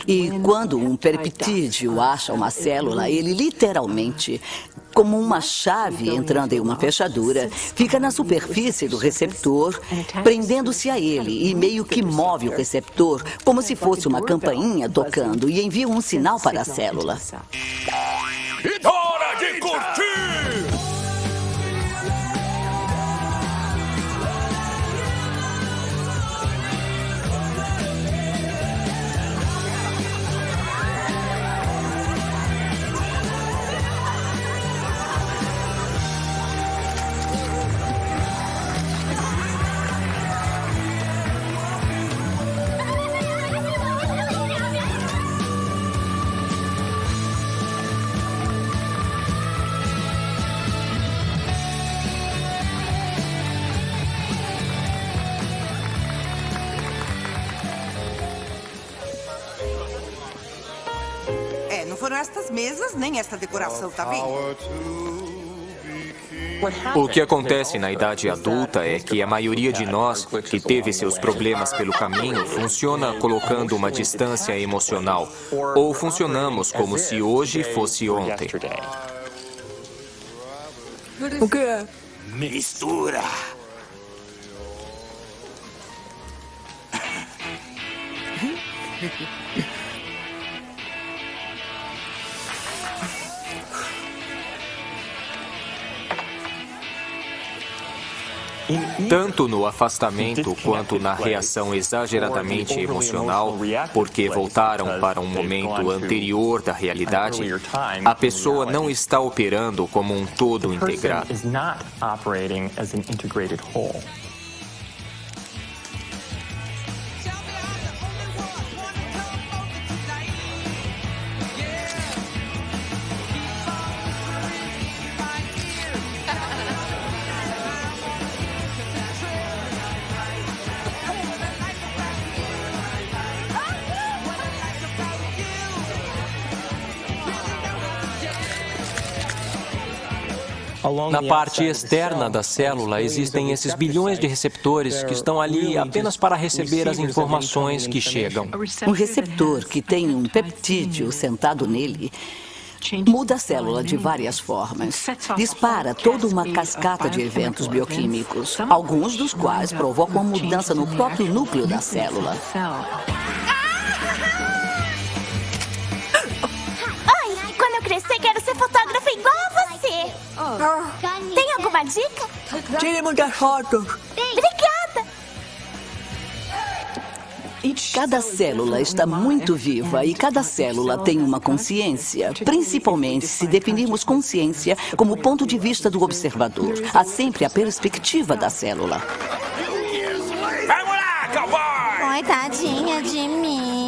e quando um peptídeo acha uma célula, ele literalmente, como uma chave entrando em uma fechadura, fica na superfície do receptor, prendendo-se a ele e meio que move o receptor como se fosse uma campainha tocando e envia um sinal para a célula. Hora de curtir! Não foram estas mesas, nem esta decoração, tá vendo? O que acontece na idade adulta é que a maioria de nós que teve seus problemas pelo caminho funciona colocando uma distância emocional, ou funcionamos como se hoje fosse ontem. O que é? Mistura. Tanto no afastamento quanto na reação exageradamente emocional, porque voltaram para um momento anterior da realidade, a pessoa não está operando como um todo integrado. Na parte externa da célula existem esses bilhões de receptores que estão ali apenas para receber as informações que chegam. Um receptor que tem um peptídeo sentado nele muda a célula de várias formas. Dispara toda uma cascata de eventos bioquímicos, alguns dos quais provocam mudança no próprio núcleo da célula. Oi, quando eu crescer quero ser fotógrafa igual a você. Tem alguma dica? Tire muitas fotos. Obrigada. Cada célula está muito viva e cada célula tem uma consciência, principalmente se definirmos consciência como ponto de vista do observador. Há sempre a perspectiva da célula. Vamos lá, cowboy! Oi, tadinha de mim.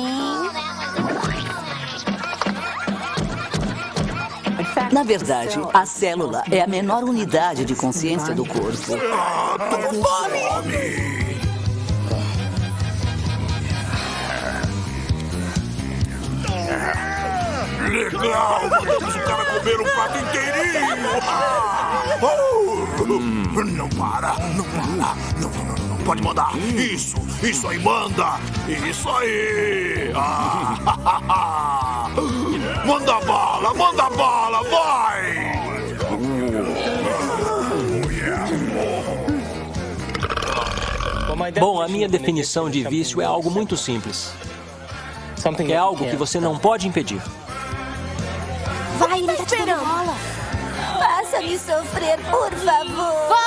Na verdade, a célula é a menor unidade de consciência do corpo. Tô com fome! Legal! Mandamos o cara comer um prato inteirinho! Não para! Não para! Não, pode mandar! Isso aí manda! Isso aí! Manda bala, vai! Bom, a minha definição de vício é algo muito simples. É algo que você não pode impedir. Vai, ele tá te dando bola. Faça-me sofrer, por favor. Vai!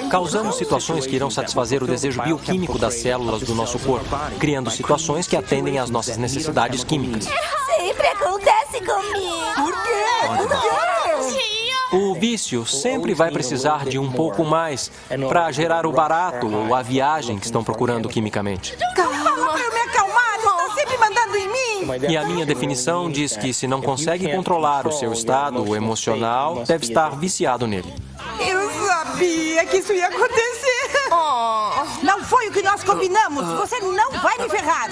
Causamos situações que irão satisfazer o desejo bioquímico das células do nosso corpo, criando situações que atendem às nossas necessidades químicas. Sempre acontece comigo. Por quê? O vício sempre vai precisar de um pouco mais para gerar o barato ou a viagem que estão procurando quimicamente. Calma, pra eu me acalmar, está sempre mandando em mim. E a minha definição diz que se não consegue controlar o seu estado emocional, deve estar viciado nele. Eu sabia que isso ia acontecer. Não foi o que nós combinamos. Você não vai me ferrar.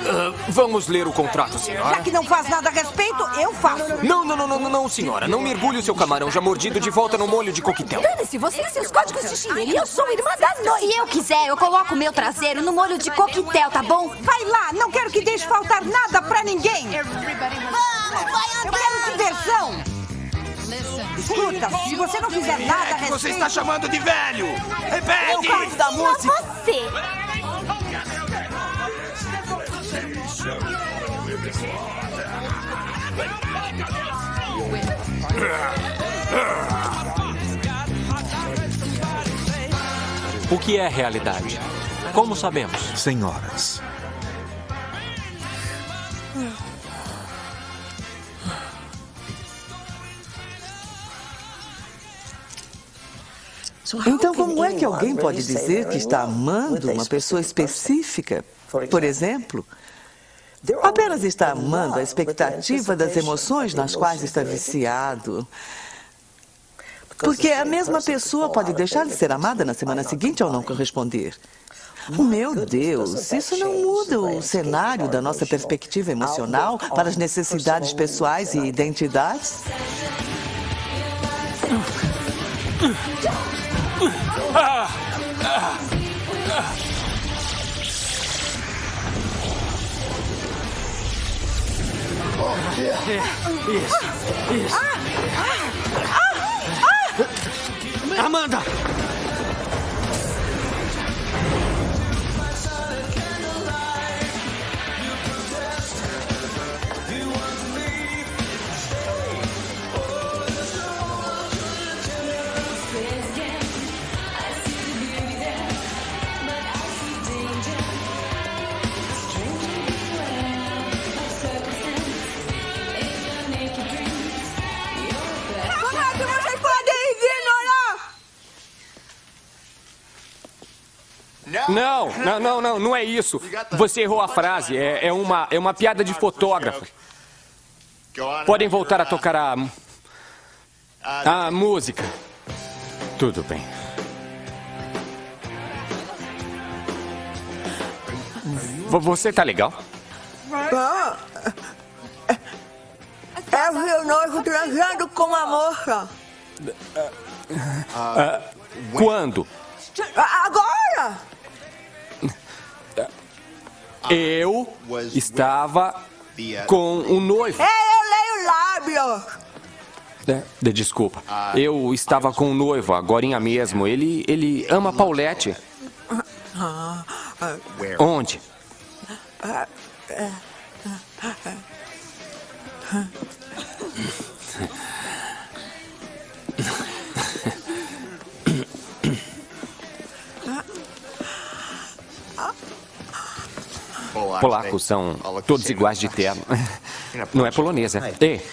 Vamos ler o contrato, senhora. Já que não faz nada a respeito, eu faço. Não, senhora. Não mergulhe o seu camarão já mordido de volta no molho de coquetel. Dane-se, você e seus códigos de chinelo. Eu sou irmã da noite. Se eu quiser, eu coloco o meu traseiro no molho de coquetel, tá bom? Vai lá, não quero que deixe faltar nada pra ninguém. Vamos, vai andar. Eu quero diversão. Escuta, se você não fizer nada a respeito... Você está chamando de velho! Repete! Eu gosto da música. Você. O que é realidade? Como sabemos? Senhoras, Então, como é que alguém pode dizer que está amando uma pessoa específica? Por exemplo, apenas está amando a expectativa das emoções nas quais está viciado. Porque a mesma pessoa pode deixar de ser amada na semana seguinte ao não corresponder. Meu Deus, isso não muda o cenário da nossa perspectiva emocional para as necessidades pessoais e identidades? Isso. Amanda! Não é isso. Você errou a frase. É uma piada de fotógrafo. Podem voltar a tocar a música. Tudo bem. Você tá legal? É o meu noivo transando com uma moça. Quando? Agora! Eu estava com um noivo. Eu leio lábios. Desculpa. Eu estava com um noivo, agorinha mesmo. Ele ama Paulette. Onde? Polacos são todos iguais de terno. Não é polonesa. Ei,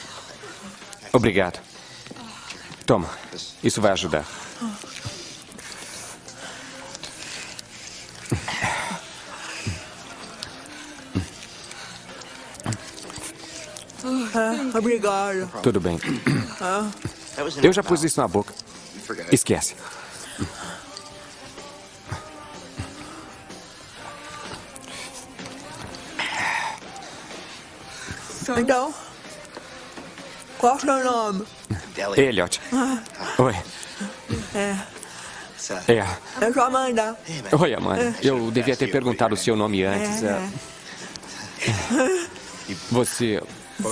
obrigado. Toma, isso vai ajudar. Obrigado. Tudo bem. Eu já pus isso na boca. Esquece. Então, qual é o seu nome? Elliot. Oi. É. Eu sou Amanda. Oi, Amanda. Eu devia ter perguntado o seu nome antes. Você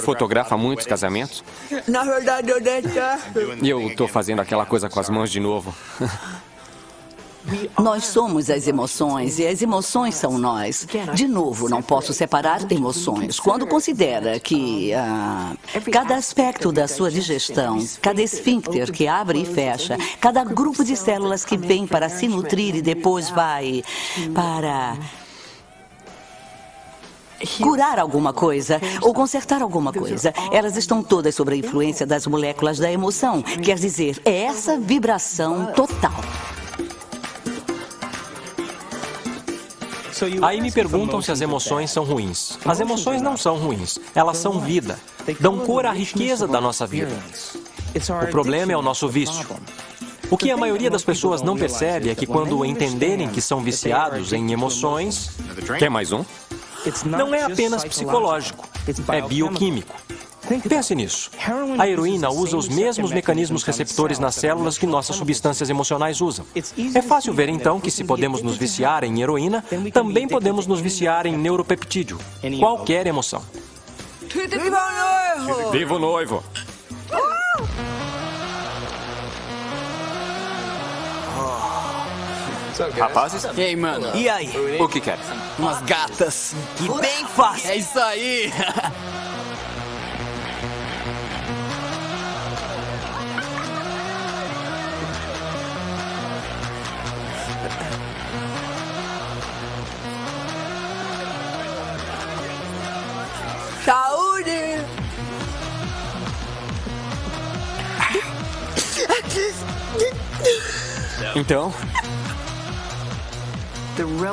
fotografa muitos casamentos? Na verdade, eu detesto. E eu estou fazendo aquela coisa com as mãos de novo. Nós somos as emoções e as emoções são nós. De novo, não posso separar emoções. Quando considera que cada aspecto da sua digestão, cada esfíncter que abre e fecha, cada grupo de células que vem para se nutrir e depois vai para curar alguma coisa ou consertar alguma coisa, elas estão todas sob a influência das moléculas da emoção. Quer dizer, é essa vibração total. Aí me perguntam se as emoções são ruins. As emoções não são ruins. Elas são vida. Dão cor à riqueza da nossa vida. O problema é o nosso vício. O que a maioria das pessoas não percebe é que quando entenderem que são viciados em emoções... Quer mais um? Não é apenas psicológico, é bioquímico. Pense nisso. A heroína usa os mesmos mecanismos receptores nas células que nossas substâncias emocionais usam. É fácil ver, então, que se podemos nos viciar em heroína, também podemos nos viciar em neuropeptídeo, qualquer emoção. Viva o noivo! Viva o noivo! Rapazes? E aí, mano? E aí? O que quer? Umas gatas. E bem fácil. É isso aí. Saúde! Então...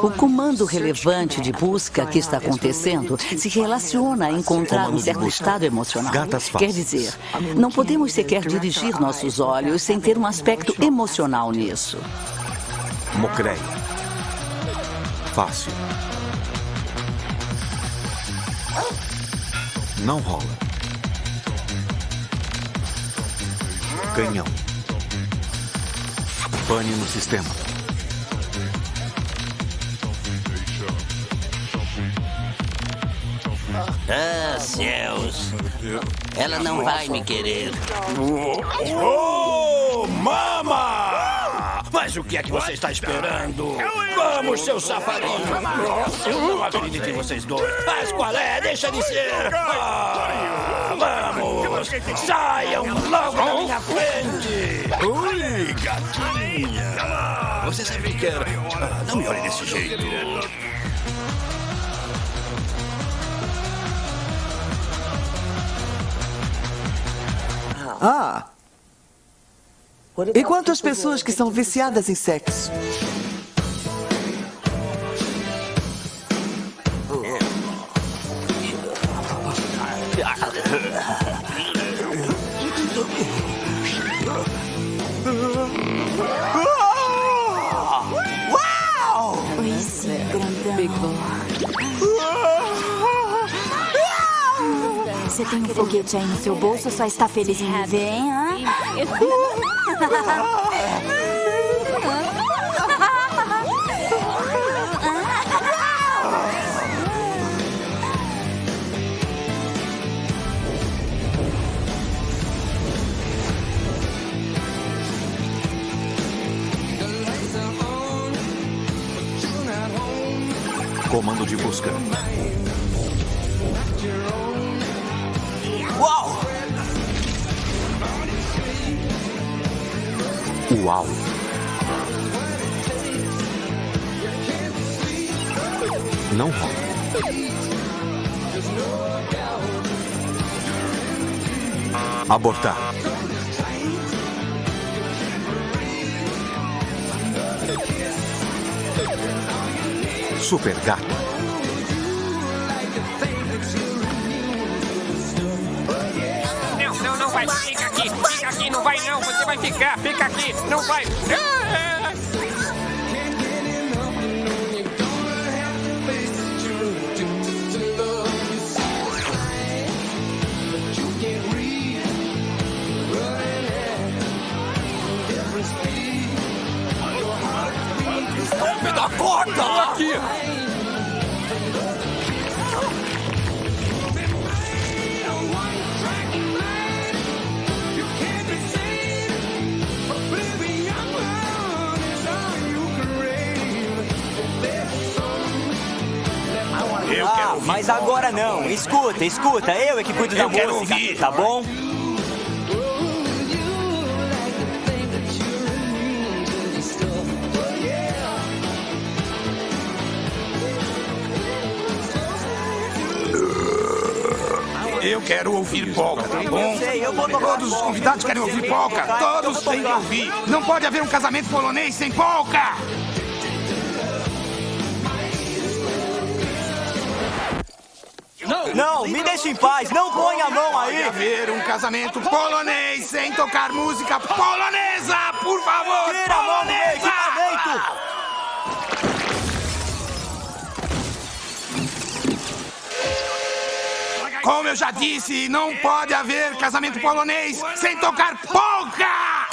O comando relevante de busca que está acontecendo se relaciona a encontrar um certo estado emocional. Quer dizer, não podemos sequer dirigir nossos olhos sem ter um aspecto emocional nisso. Mocreia. Fácil. Não rola. Canhão. Pane no sistema. Ah, céus. Ela não vai me querer. Oh, mama! Mas o que é que você está esperando? Vamos, seu safadinho! Eu não acredito em vocês dois. Mas qual é? Deixa de ser! Vamos! Saiam logo da minha frente! Oi, gatinha! Você sempre quer... não me olhe desse jeito. Ah! E quanto às pessoas que são viciadas em sexo? Uau! Oi, sim, grandão. Big Você tem um foguete aí no seu bolso ou só está feliz em me ver, hein? Comando de busca. Uau! Uau! Não rola. Abortar. Super gato. Não vai, fica aqui, não vai não, você vai fica aqui, não vai. Mas agora não. Escuta, eu é que cuido da música, ouvir. tá bom? Eu quero ouvir polka, tá bom? Todos os convidados querem ouvir polka. Todos têm que ouvir. Não pode haver um casamento polonês sem polka. Não, me deixe em paz. Não põe a mão aí. Pode haver um casamento polonês sem tocar música polonesa, por favor. Tira a mão do meu equipamento. Como eu já disse, não pode haver casamento polonês sem tocar polka!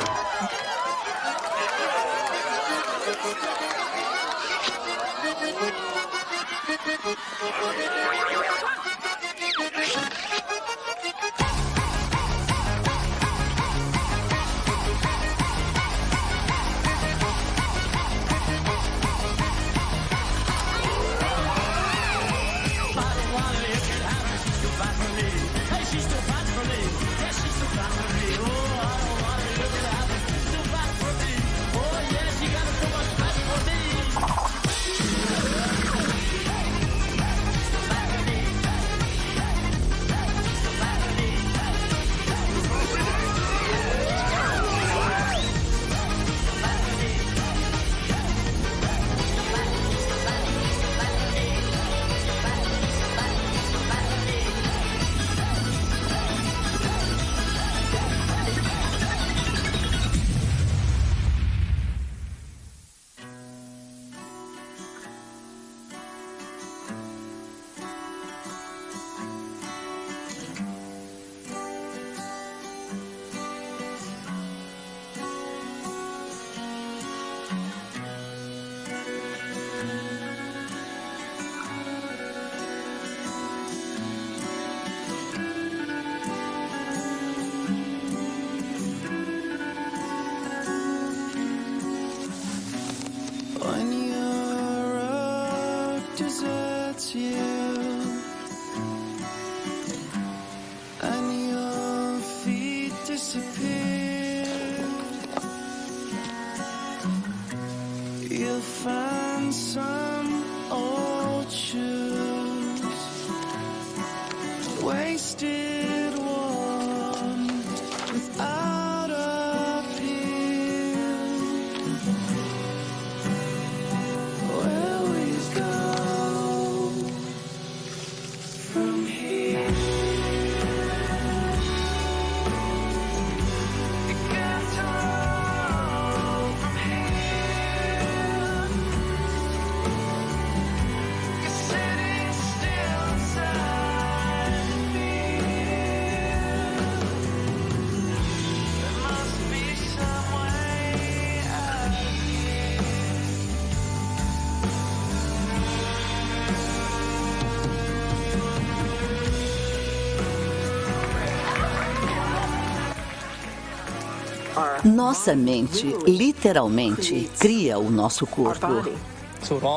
Nossa mente, literalmente, cria o nosso corpo.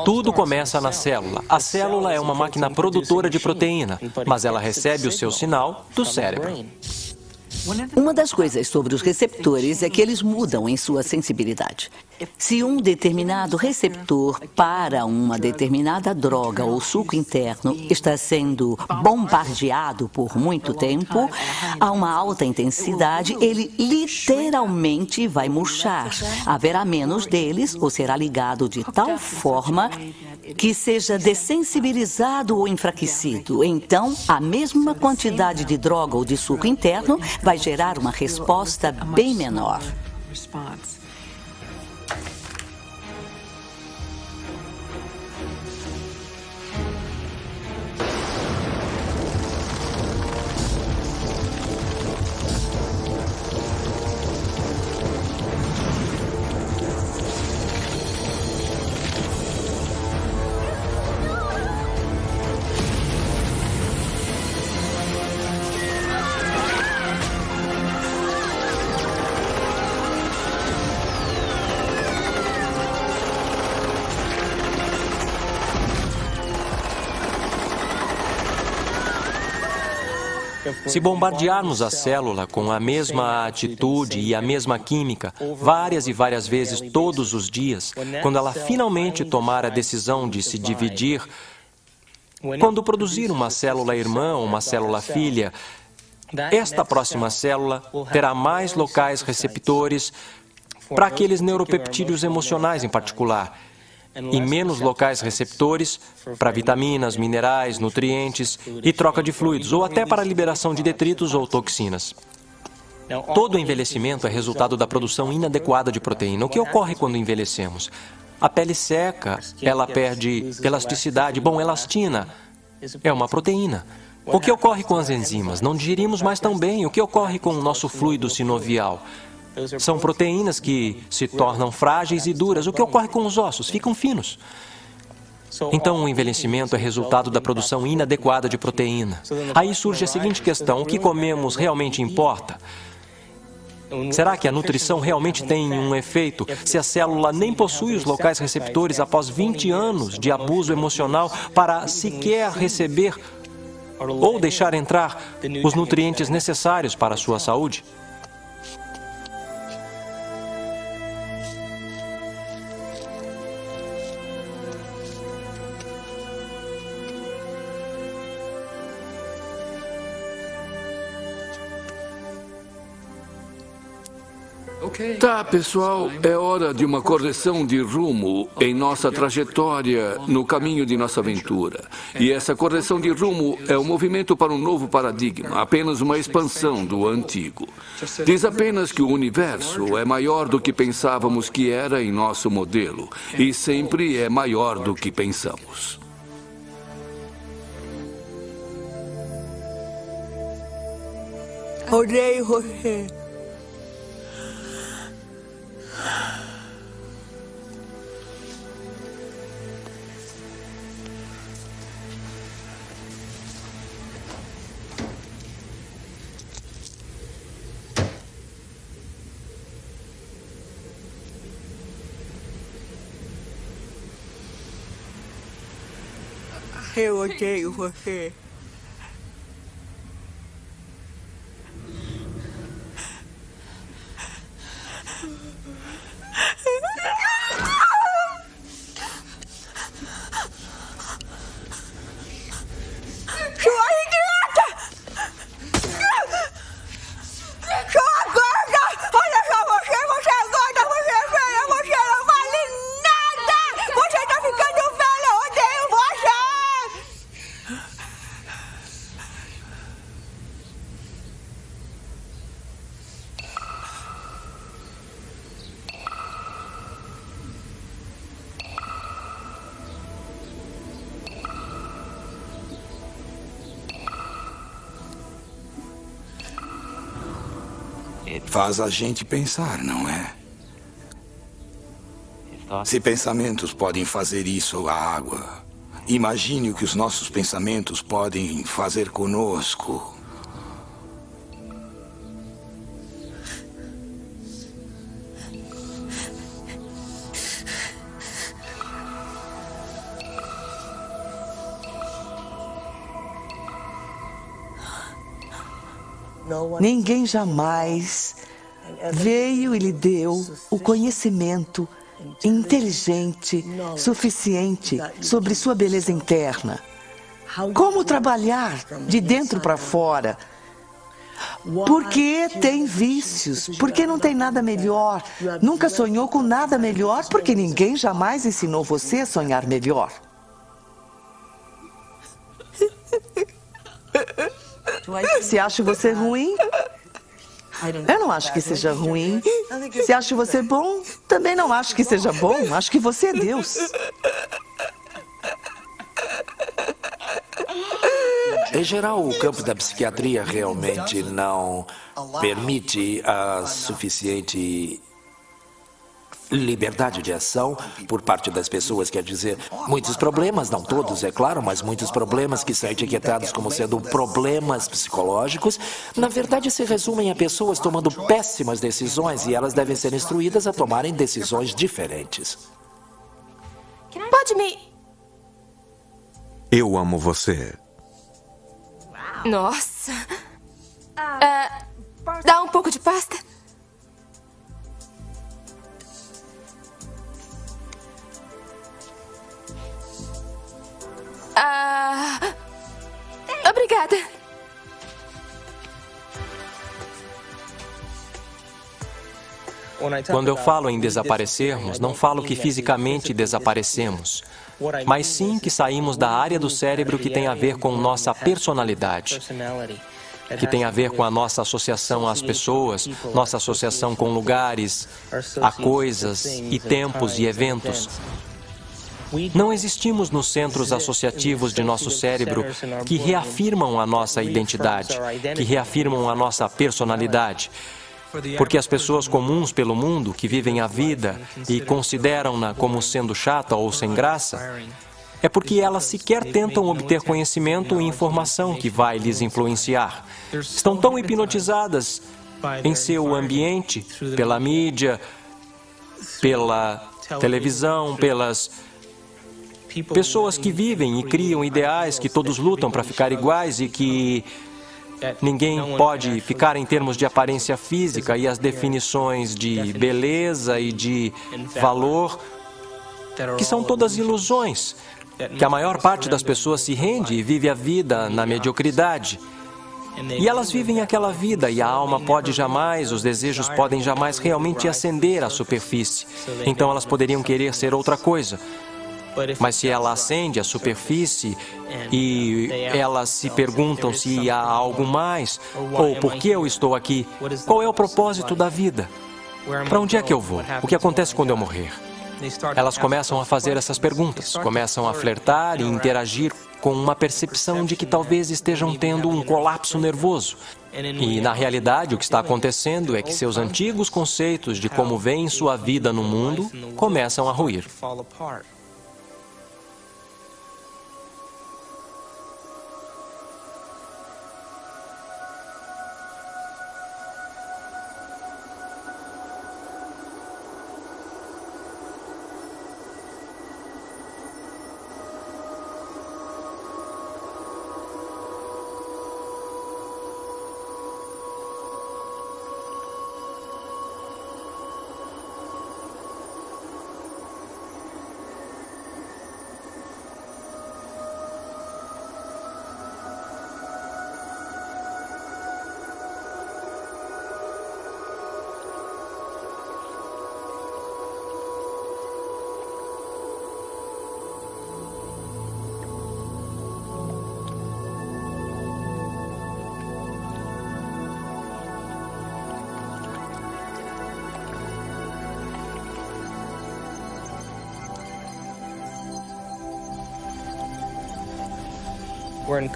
Tudo começa na célula. A célula é uma máquina produtora de proteína, mas ela recebe o seu sinal do cérebro. Uma das coisas sobre os receptores é que eles mudam em sua sensibilidade. Se um determinado receptor para uma determinada droga ou suco interno está sendo bombardeado por muito tempo, a uma alta intensidade, ele literalmente vai murchar. Haverá menos deles ou será ligado de tal forma que seja dessensibilizado ou enfraquecido. Então, a mesma quantidade de droga ou de suco interno vai gerar uma resposta bem menor. Se bombardearmos a célula com a mesma atitude e a mesma química, várias e várias vezes todos os dias, quando ela finalmente tomar a decisão de se dividir, quando produzir uma célula irmã ou uma célula filha, esta próxima célula terá mais locais receptores para aqueles neuropeptídeos emocionais em particular, e menos locais receptores para vitaminas, minerais, nutrientes e troca de fluidos, ou até para a liberação de detritos ou toxinas. Todo envelhecimento é resultado da produção inadequada de proteína. O que ocorre quando envelhecemos? A pele seca, ela perde elasticidade. Bom, elastina é uma proteína. O que ocorre com as enzimas? Não digerimos mais tão bem. O que ocorre com o nosso fluido sinovial? São proteínas que se tornam frágeis e duras. O que ocorre com os ossos? Ficam finos. Então, o envelhecimento é resultado da produção inadequada de proteína. Aí surge a seguinte questão: o que comemos realmente importa? Será que a nutrição realmente tem um efeito se a célula nem possui os locais receptores após 20 anos de abuso emocional para sequer receber ou deixar entrar os nutrientes necessários para a sua saúde? Tá, pessoal, é hora de uma correção de rumo em nossa trajetória no caminho de nossa aventura. E essa correção de rumo é um movimento para um novo paradigma, apenas uma expansão do antigo. Diz apenas que o universo é maior do que pensávamos que era em nosso modelo, e sempre é maior do que pensamos. Odeio você. Eu odeio você. Faz a gente pensar, não é? Se pensamentos podem fazer isso à água, imagine o que os nossos pensamentos podem fazer conosco. Ninguém jamais veio e lhe deu o conhecimento inteligente suficiente sobre sua beleza interna. Como trabalhar de dentro para fora. Porque tem vícios, porque não tem nada melhor. Nunca sonhou com nada melhor, porque ninguém jamais ensinou você a sonhar melhor. Se acho você ruim, eu não acho que seja ruim. Se acho você bom, também não acho que seja bom. Acho que você é Deus. Em geral, o campo da psiquiatria realmente não permite a suficiente liberdade de ação por parte das pessoas. Quer dizer, muitos problemas, não todos, é claro, mas muitos problemas que são etiquetados como sendo problemas psicológicos, na verdade se resumem a pessoas tomando péssimas decisões e elas devem ser instruídas a tomarem decisões diferentes. Pode me... Eu amo você. Nossa. pouco de pasta? Obrigada. Quando eu falo em desaparecermos, não falo que fisicamente desaparecemos, mas sim que saímos da área do cérebro que tem a ver com nossa personalidade, que tem a ver com a nossa associação às pessoas, nossa associação com lugares, a coisas e tempos e eventos. Não existimos nos centros associativos de nosso cérebro que reafirmam a nossa identidade, que reafirmam a nossa personalidade. Porque as pessoas comuns pelo mundo, que vivem a vida e consideram-na como sendo chata ou sem graça, é porque elas sequer tentam obter conhecimento e informação que vai lhes influenciar. Estão tão hipnotizadas em seu ambiente, pela mídia, pela televisão, pelas pessoas que vivem e criam ideais que todos lutam para ficar iguais e que ninguém pode ficar em termos de aparência física e as definições de beleza e de valor, que são todas ilusões, que a maior parte das pessoas se rende e vive a vida na mediocridade. E elas vivem aquela vida e a alma pode jamais, os desejos podem jamais realmente ascender à superfície. Então elas poderiam querer ser outra coisa. Mas se ela ascende à superfície e elas se perguntam se há algo mais, ou por que eu estou aqui, qual é o propósito da vida? Para onde é que eu vou? O que acontece quando eu morrer? Elas começam a fazer essas perguntas, começam a flertar e interagir com uma percepção de que talvez estejam tendo um colapso nervoso. E, na realidade, o que está acontecendo é que seus antigos conceitos de como veem sua vida no mundo começam a ruir.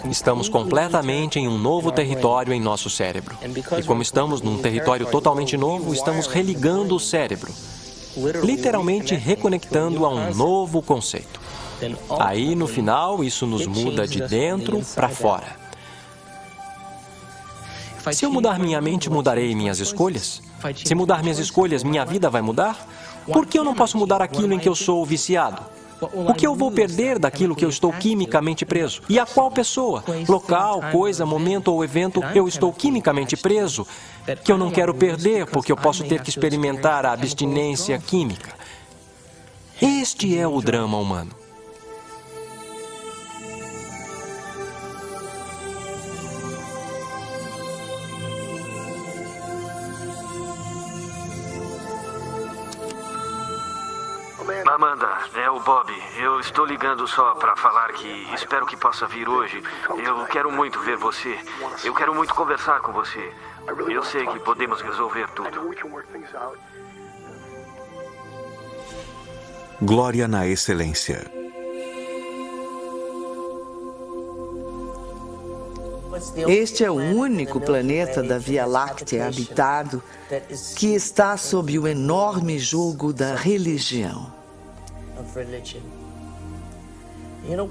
Estamos completamente em um novo território em nosso cérebro. E como estamos num território totalmente novo, estamos religando o cérebro, literalmente reconectando a um novo conceito. Aí, no final, isso nos muda de dentro para fora. Se eu mudar minha mente, mudarei minhas escolhas? Se mudar minhas escolhas, minha vida vai mudar? Por que eu não posso mudar aquilo em que eu sou viciado? O que eu vou perder daquilo que eu estou quimicamente preso? E a qual pessoa, local, coisa, momento ou evento eu estou quimicamente preso, que eu não quero perder porque eu posso ter que experimentar a abstinência química? Este é o drama humano. Amanda, é o Bob. Eu estou ligando só para falar que espero que possa vir hoje. Eu quero muito ver você. Eu quero muito conversar com você. Eu sei que podemos resolver tudo. Glória na excelência. Este é o único planeta da Via Láctea habitado que está sob o enorme jugo da religião.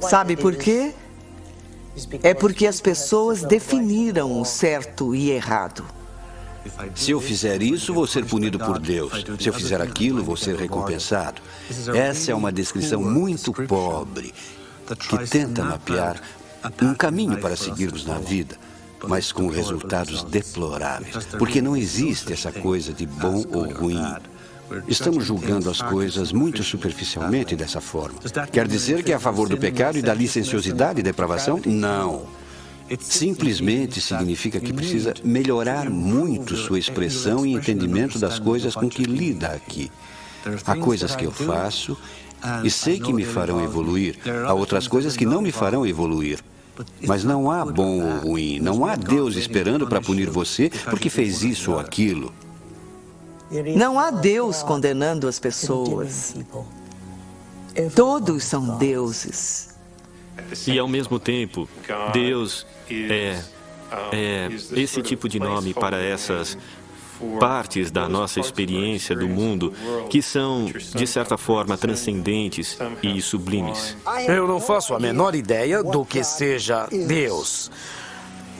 Sabe por quê? É porque as pessoas definiram o certo e errado. Se eu fizer isso, vou ser punido por Deus. Se eu fizer aquilo, vou ser recompensado. Essa é uma descrição muito pobre, que tenta mapear um caminho para seguirmos na vida. mas com resultados deploráveis. Porque não existe essa coisa de bom ou ruim. Estamos julgando as coisas muito superficialmente dessa forma. Quer dizer que é a favor do pecado e da licenciosidade e depravação? Não. Simplesmente significa que precisa melhorar muito sua expressão e entendimento das coisas com que lida aqui. Há coisas que eu faço e sei que me farão evoluir. Há outras coisas que não me farão evoluir. Mas não há bom ou ruim. Não há Deus esperando para punir você porque fez isso ou aquilo. Não há Deus condenando as pessoas. Todos são deuses. E, ao mesmo tempo, Deus é esse tipo de nome para essas partes da nossa experiência do mundo que são, de certa forma, transcendentes e sublimes. Eu não faço a menor ideia do que seja Deus.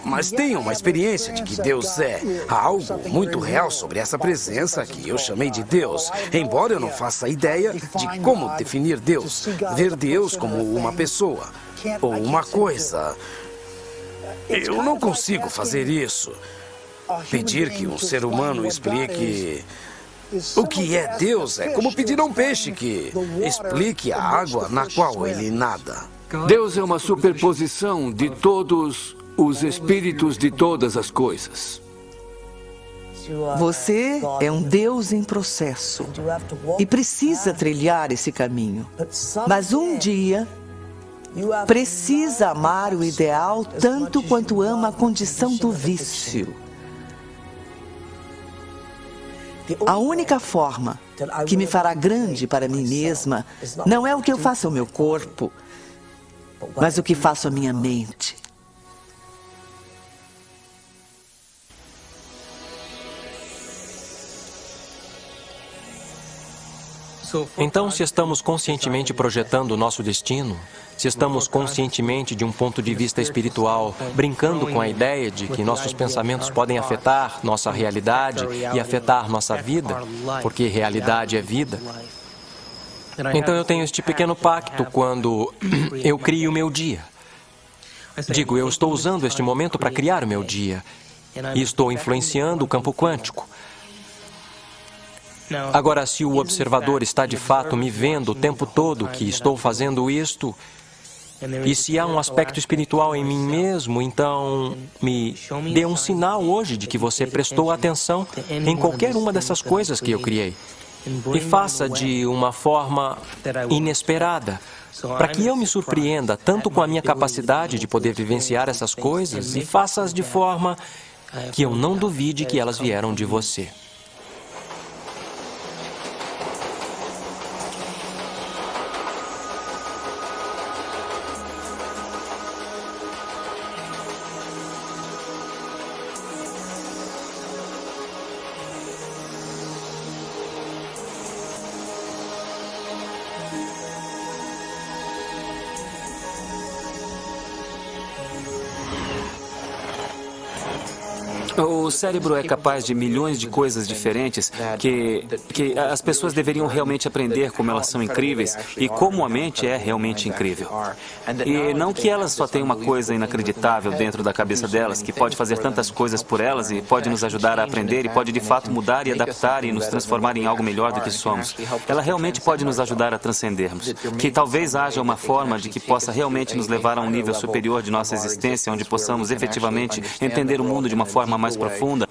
Mas tenho uma experiência de que Deus é. Há algo muito real sobre essa presença que eu chamei de Deus. Embora eu não faça ideia de como definir Deus. Ver Deus como uma pessoa ou uma coisa. Eu não consigo fazer isso. Pedir que um ser humano explique o que é Deus é como pedir a um peixe que explique a água na qual ele nada. Deus é uma superposição de todos os espíritos de todas as coisas. Você é um Deus em processo e precisa trilhar esse caminho. Mas um dia precisa amar o ideal tanto quanto ama a condição do vício. A única forma que me fará grande para mim mesma não é o que eu faço ao meu corpo, mas o que faço à minha mente. Então, se estamos conscientemente projetando o nosso destino, se estamos conscientemente, de um ponto de vista espiritual, brincando com a ideia de que nossos pensamentos podem afetar nossa realidade e afetar nossa vida, porque realidade é vida, então eu tenho este pequeno pacto quando eu crio o meu dia. Digo, eu estou usando este momento para criar o meu dia e estou influenciando o campo quântico. Agora, se o observador está de fato me vendo o tempo todo que estou fazendo isto, e se há um aspecto espiritual em mim mesmo, então me dê um sinal hoje de que você prestou atenção em qualquer uma dessas coisas que eu criei. E faça de uma forma inesperada, para que eu me surpreenda tanto com a minha capacidade de poder vivenciar essas coisas e faça-as de forma que eu não duvide que elas vieram de você. O cérebro é capaz de milhões de coisas diferentes que as pessoas deveriam realmente aprender como elas são incríveis e como a mente é realmente incrível. E não que elas só tenham uma coisa inacreditável dentro da cabeça delas, que pode fazer tantas coisas por elas e pode nos ajudar a aprender e pode de fato mudar e adaptar e nos transformar em algo melhor do que somos. Ela realmente pode nos ajudar a transcendermos. Que talvez haja uma forma de que possa realmente nos levar a um nível superior de nossa existência, onde possamos efetivamente entender o mundo de uma forma mais profunda,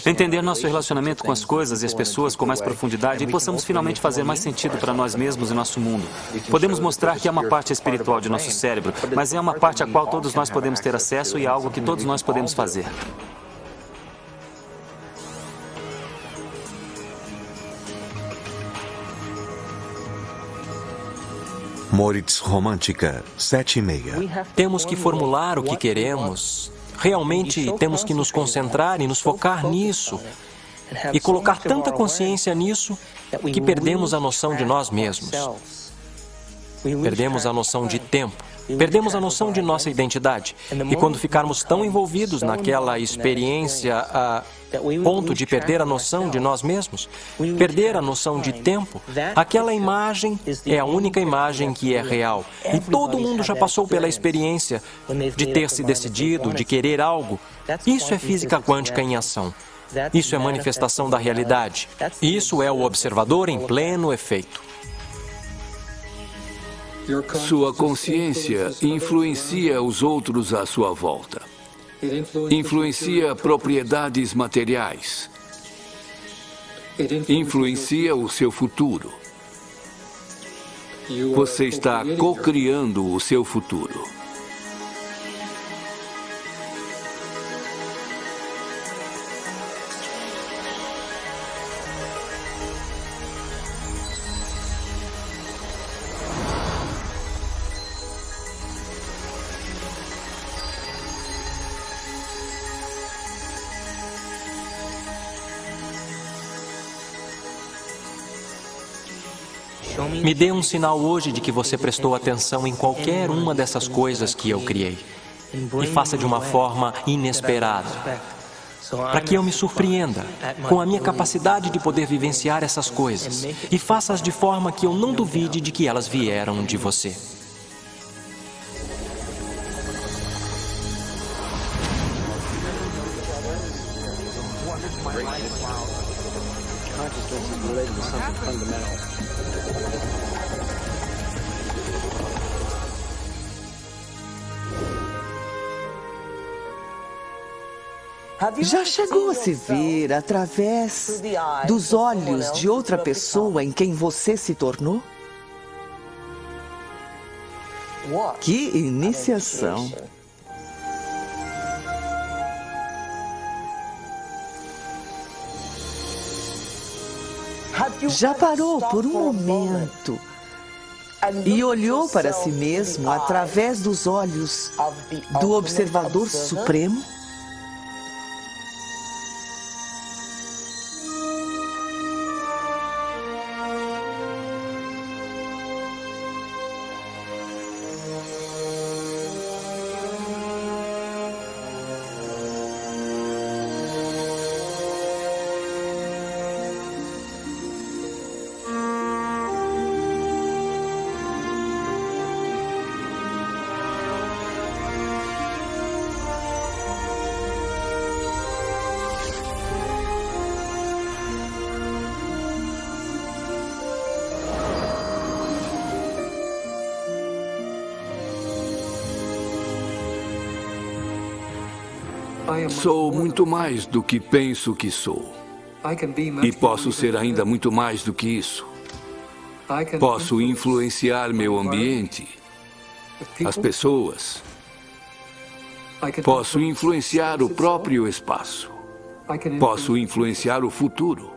entender nosso relacionamento com as coisas e as pessoas com mais profundidade e possamos finalmente fazer mais sentido para nós mesmos e nosso mundo. Podemos mostrar que é uma parte espiritual de nosso cérebro, mas é uma parte a qual todos nós podemos ter acesso e é algo que todos nós podemos fazer. Moritz Romântica, 7:30. Temos que formular o que queremos. Realmente temos que nos concentrar e nos focar nisso e colocar tanta consciência nisso que perdemos a noção de nós mesmos. Perdemos a noção de tempo. Perdemos a noção de nossa identidade. E quando ficarmos tão envolvidos naquela experiência a ponto de perder a noção de nós mesmos, perder a noção de tempo, aquela imagem é a única imagem que é real. E todo mundo já passou pela experiência de ter se decidido, de querer algo. Isso é física quântica em ação. Isso é manifestação da realidade. Isso é o observador em pleno efeito. Sua consciência influencia os outros à sua volta. Influencia propriedades materiais. Influencia o seu futuro. Você está co-criando o seu futuro. Me dê um sinal hoje de que você prestou atenção em qualquer uma dessas coisas que eu criei. E faça de uma forma inesperada, para que eu me surpreenda com a minha capacidade de poder vivenciar essas coisas. E faça-as de forma que eu não duvide de que elas vieram de você. Já chegou a se ver através dos olhos de outra pessoa em quem você se tornou? Que iniciação! Já parou por um momento e olhou para si mesmo através dos olhos do observador supremo? Sou muito mais do que penso que sou. E posso ser ainda muito mais do que isso. Posso influenciar meu ambiente, as pessoas. Posso influenciar o próprio espaço. Posso influenciar o futuro.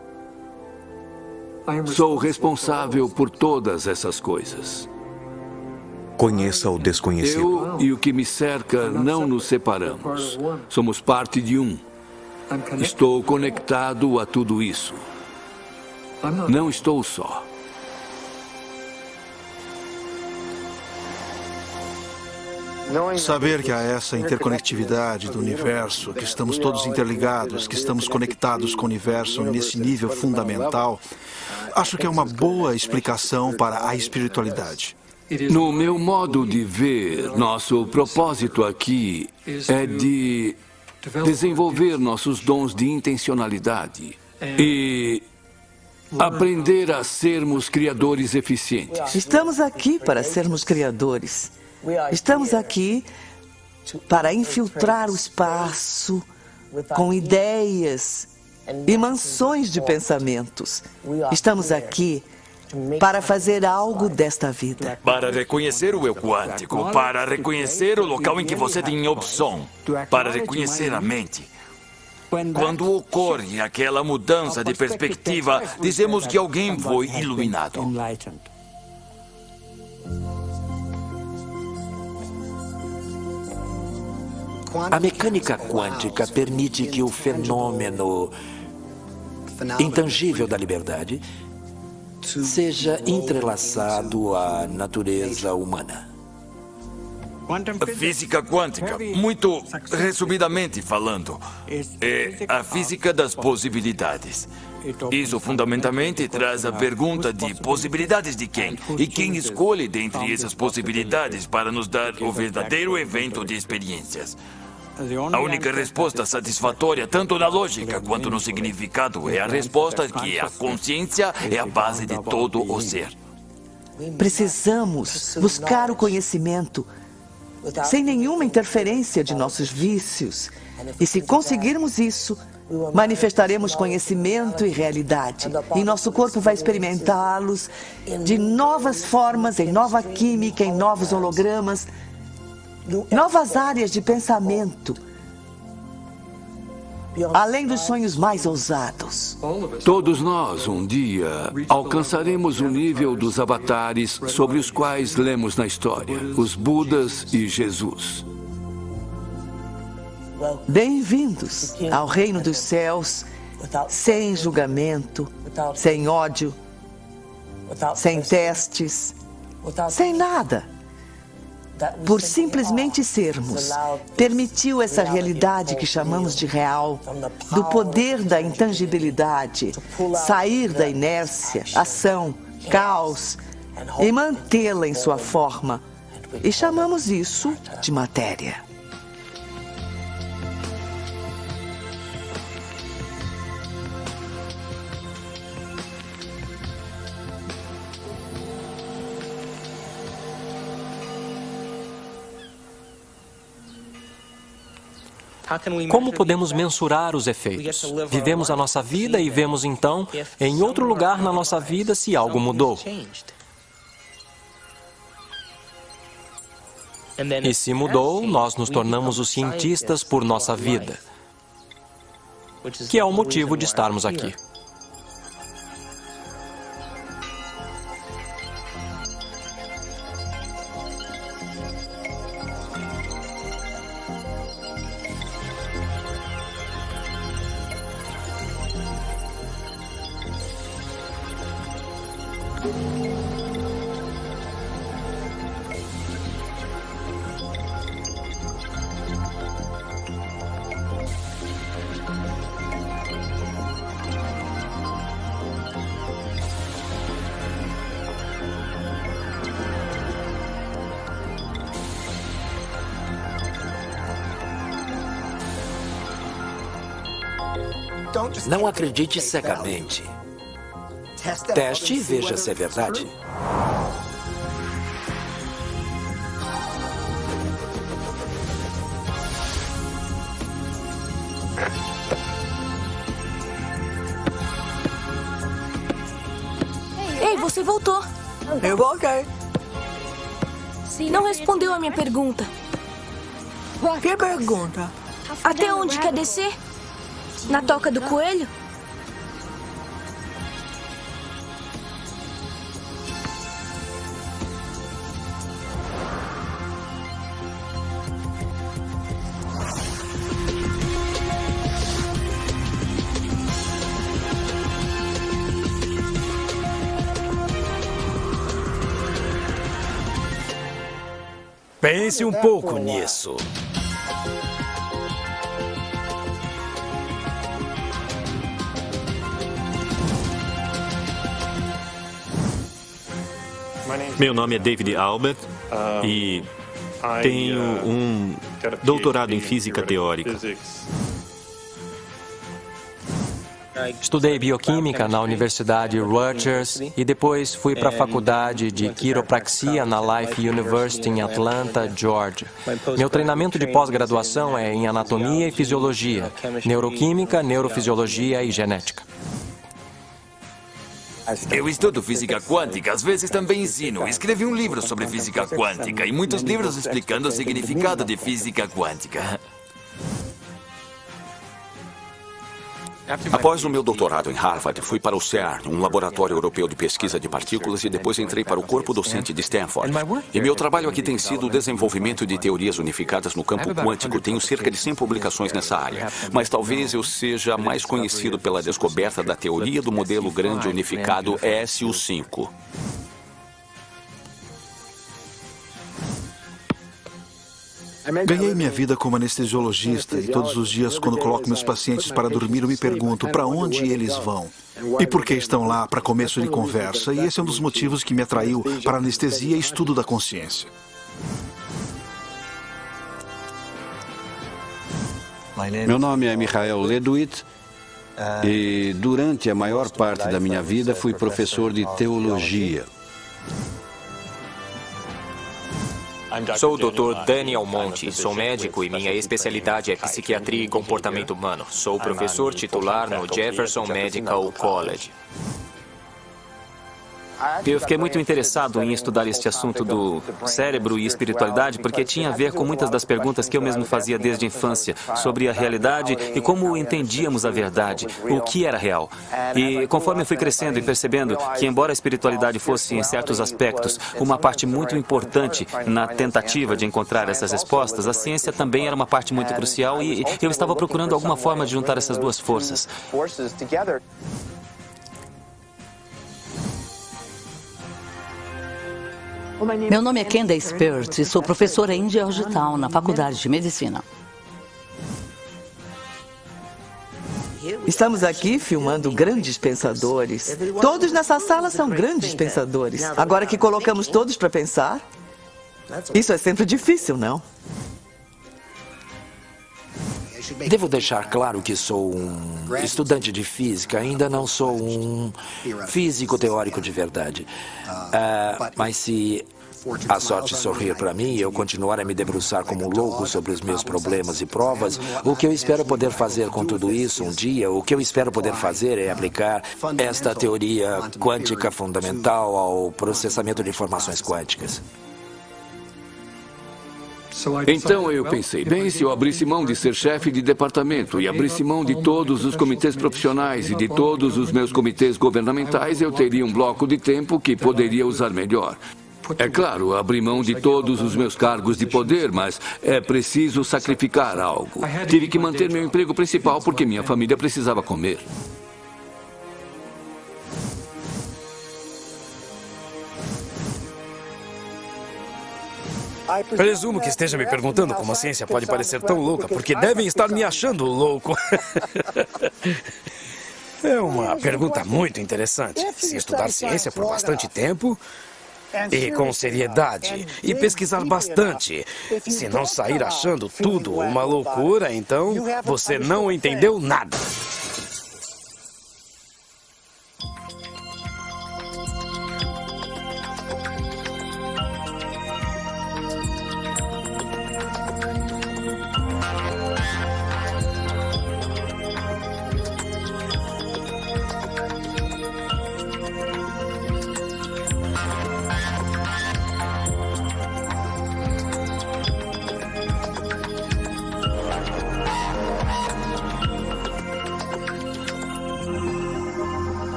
Sou responsável por todas essas coisas. Conheça o desconhecido. Eu e o que me cerca não nos separamos. Somos parte de um. Estou conectado a tudo isso. Não estou só. Saber que há essa interconectividade do universo, que estamos todos interligados, que estamos conectados com o universo nesse nível fundamental, acho que é uma boa explicação para a espiritualidade. No meu modo de ver, nosso propósito aqui é de desenvolver nossos dons de intencionalidade e aprender a sermos criadores eficientes. Estamos aqui para sermos criadores. Estamos aqui para infiltrar o espaço com ideias e mansões de pensamentos. Estamos aqui para fazer algo desta vida. Para reconhecer o eu quântico, para reconhecer o local em que você tem opção, para reconhecer a mente. Quando ocorre aquela mudança de perspectiva, dizemos que alguém foi iluminado. A mecânica quântica permite que o fenômeno intangível da liberdade seja entrelaçado à natureza humana. Física quântica, muito resumidamente falando, é a física das possibilidades. Isso fundamentalmente traz a pergunta de possibilidades de quem? E quem escolhe dentre essas possibilidades para nos dar o verdadeiro evento de experiências? A única resposta satisfatória, tanto na lógica quanto no significado, é a resposta que a consciência é a base de todo o ser. Precisamos buscar o conhecimento sem nenhuma interferência de nossos vícios. E se conseguirmos isso, manifestaremos conhecimento e realidade. E nosso corpo vai experimentá-los de novas formas, em nova química, em novos hologramas, novas áreas de pensamento, além dos sonhos mais ousados. Todos nós, um dia, alcançaremos o nível dos avatares sobre os quais lemos na história, os Budas e Jesus. Bem-vindos ao reino dos céus, sem julgamento, sem ódio, sem testes, sem nada. Por simplesmente sermos, permitiu essa realidade que chamamos de real, do poder da intangibilidade, sair da inércia, ação, caos e mantê-la em sua forma. E chamamos isso de matéria. Como podemos mensurar os efeitos? Vivemos a nossa vida e vemos então, em outro lugar na nossa vida, se algo mudou. E se mudou, nós nos tornamos os cientistas por nossa vida, que é o motivo de estarmos aqui. Não acredite cegamente. Teste e veja se é verdade. Ei, você voltou. Eu voltei. Não respondeu a minha pergunta. Que pergunta? Até onde quer descer? Na toca do coelho? Pense um pouco nisso. Meu nome é David Albert e tenho um doutorado em física teórica. Estudei bioquímica na Universidade Rutgers e depois fui para a faculdade de quiropraxia na Life University em Atlanta, Georgia. Meu treinamento de pós-graduação é em anatomia e fisiologia, neuroquímica, neurofisiologia e genética. Eu estudo física quântica, às vezes também ensino. Escrevi um livro sobre física quântica e muitos livros explicando o significado de física quântica. Após o meu doutorado em Harvard, fui para o CERN, um laboratório europeu de pesquisa de partículas, e depois entrei para o corpo docente de Stanford. E meu trabalho aqui tem sido o desenvolvimento de teorias unificadas no campo quântico. Tenho cerca de 100 publicações nessa área. Mas talvez eu seja mais conhecido pela descoberta da teoria do modelo grande unificado SU5. Ganhei minha vida como anestesiologista e todos os dias, quando coloco meus pacientes para dormir, eu me pergunto para onde eles vão e por que estão lá para começo de conversa. E esse é um dos motivos que me atraiu para a anestesia e estudo da consciência. Meu nome é Michael Ledwith e durante a maior parte da minha vida fui professor de teologia. Sou o Dr. Daniel Monte, sou médico e minha especialidade é psiquiatria e comportamento humano. Sou professor titular no Jefferson Medical College. Eu fiquei muito interessado em estudar este assunto do cérebro e espiritualidade porque tinha a ver com muitas das perguntas que eu mesmo fazia desde a infância sobre a realidade e como entendíamos a verdade, o que era real. E conforme eu fui crescendo e percebendo que, embora a espiritualidade fosse, em certos aspectos, uma parte muito importante na tentativa de encontrar essas respostas, a ciência também era uma parte muito crucial e eu estava procurando alguma forma de juntar essas duas forças. Meu nome é Candace Peart e sou professora em Georgetown, na Faculdade de Medicina. Estamos aqui filmando grandes pensadores. Todos nessa sala são grandes pensadores. Agora que colocamos todos para pensar, isso é sempre difícil, não? Devo deixar claro que sou um estudante de física, ainda não sou um físico teórico de verdade. Mas se a sorte sorrir para mim e eu continuar a me debruçar como um louco sobre os meus problemas e provas, o que eu espero poder fazer com tudo isso um dia, o que eu espero poder fazer é aplicar esta teoria quântica fundamental ao processamento de informações quânticas. Então eu pensei, bem, se eu abrisse mão de ser chefe de departamento e abrisse mão de todos os comitês profissionais e de todos os meus comitês governamentais, eu teria um bloco de tempo que poderia usar melhor. É claro, abri mão de todos os meus cargos de poder, mas é preciso sacrificar algo. Tive que manter meu emprego principal porque minha família precisava comer. Presumo que esteja me perguntando como a ciência pode parecer tão louca, porque devem estar me achando louco. É uma pergunta muito interessante. Se estudar ciência por bastante tempo e com seriedade e pesquisar bastante, se não sair achando tudo uma loucura, então você não entendeu nada.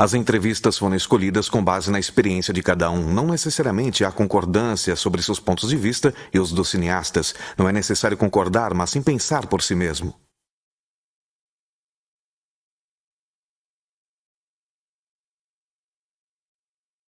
As entrevistas foram escolhidas com base na experiência de cada um. Não necessariamente há concordância sobre seus pontos de vista e os dos cineastas. Não é necessário concordar, mas sim pensar por si mesmo.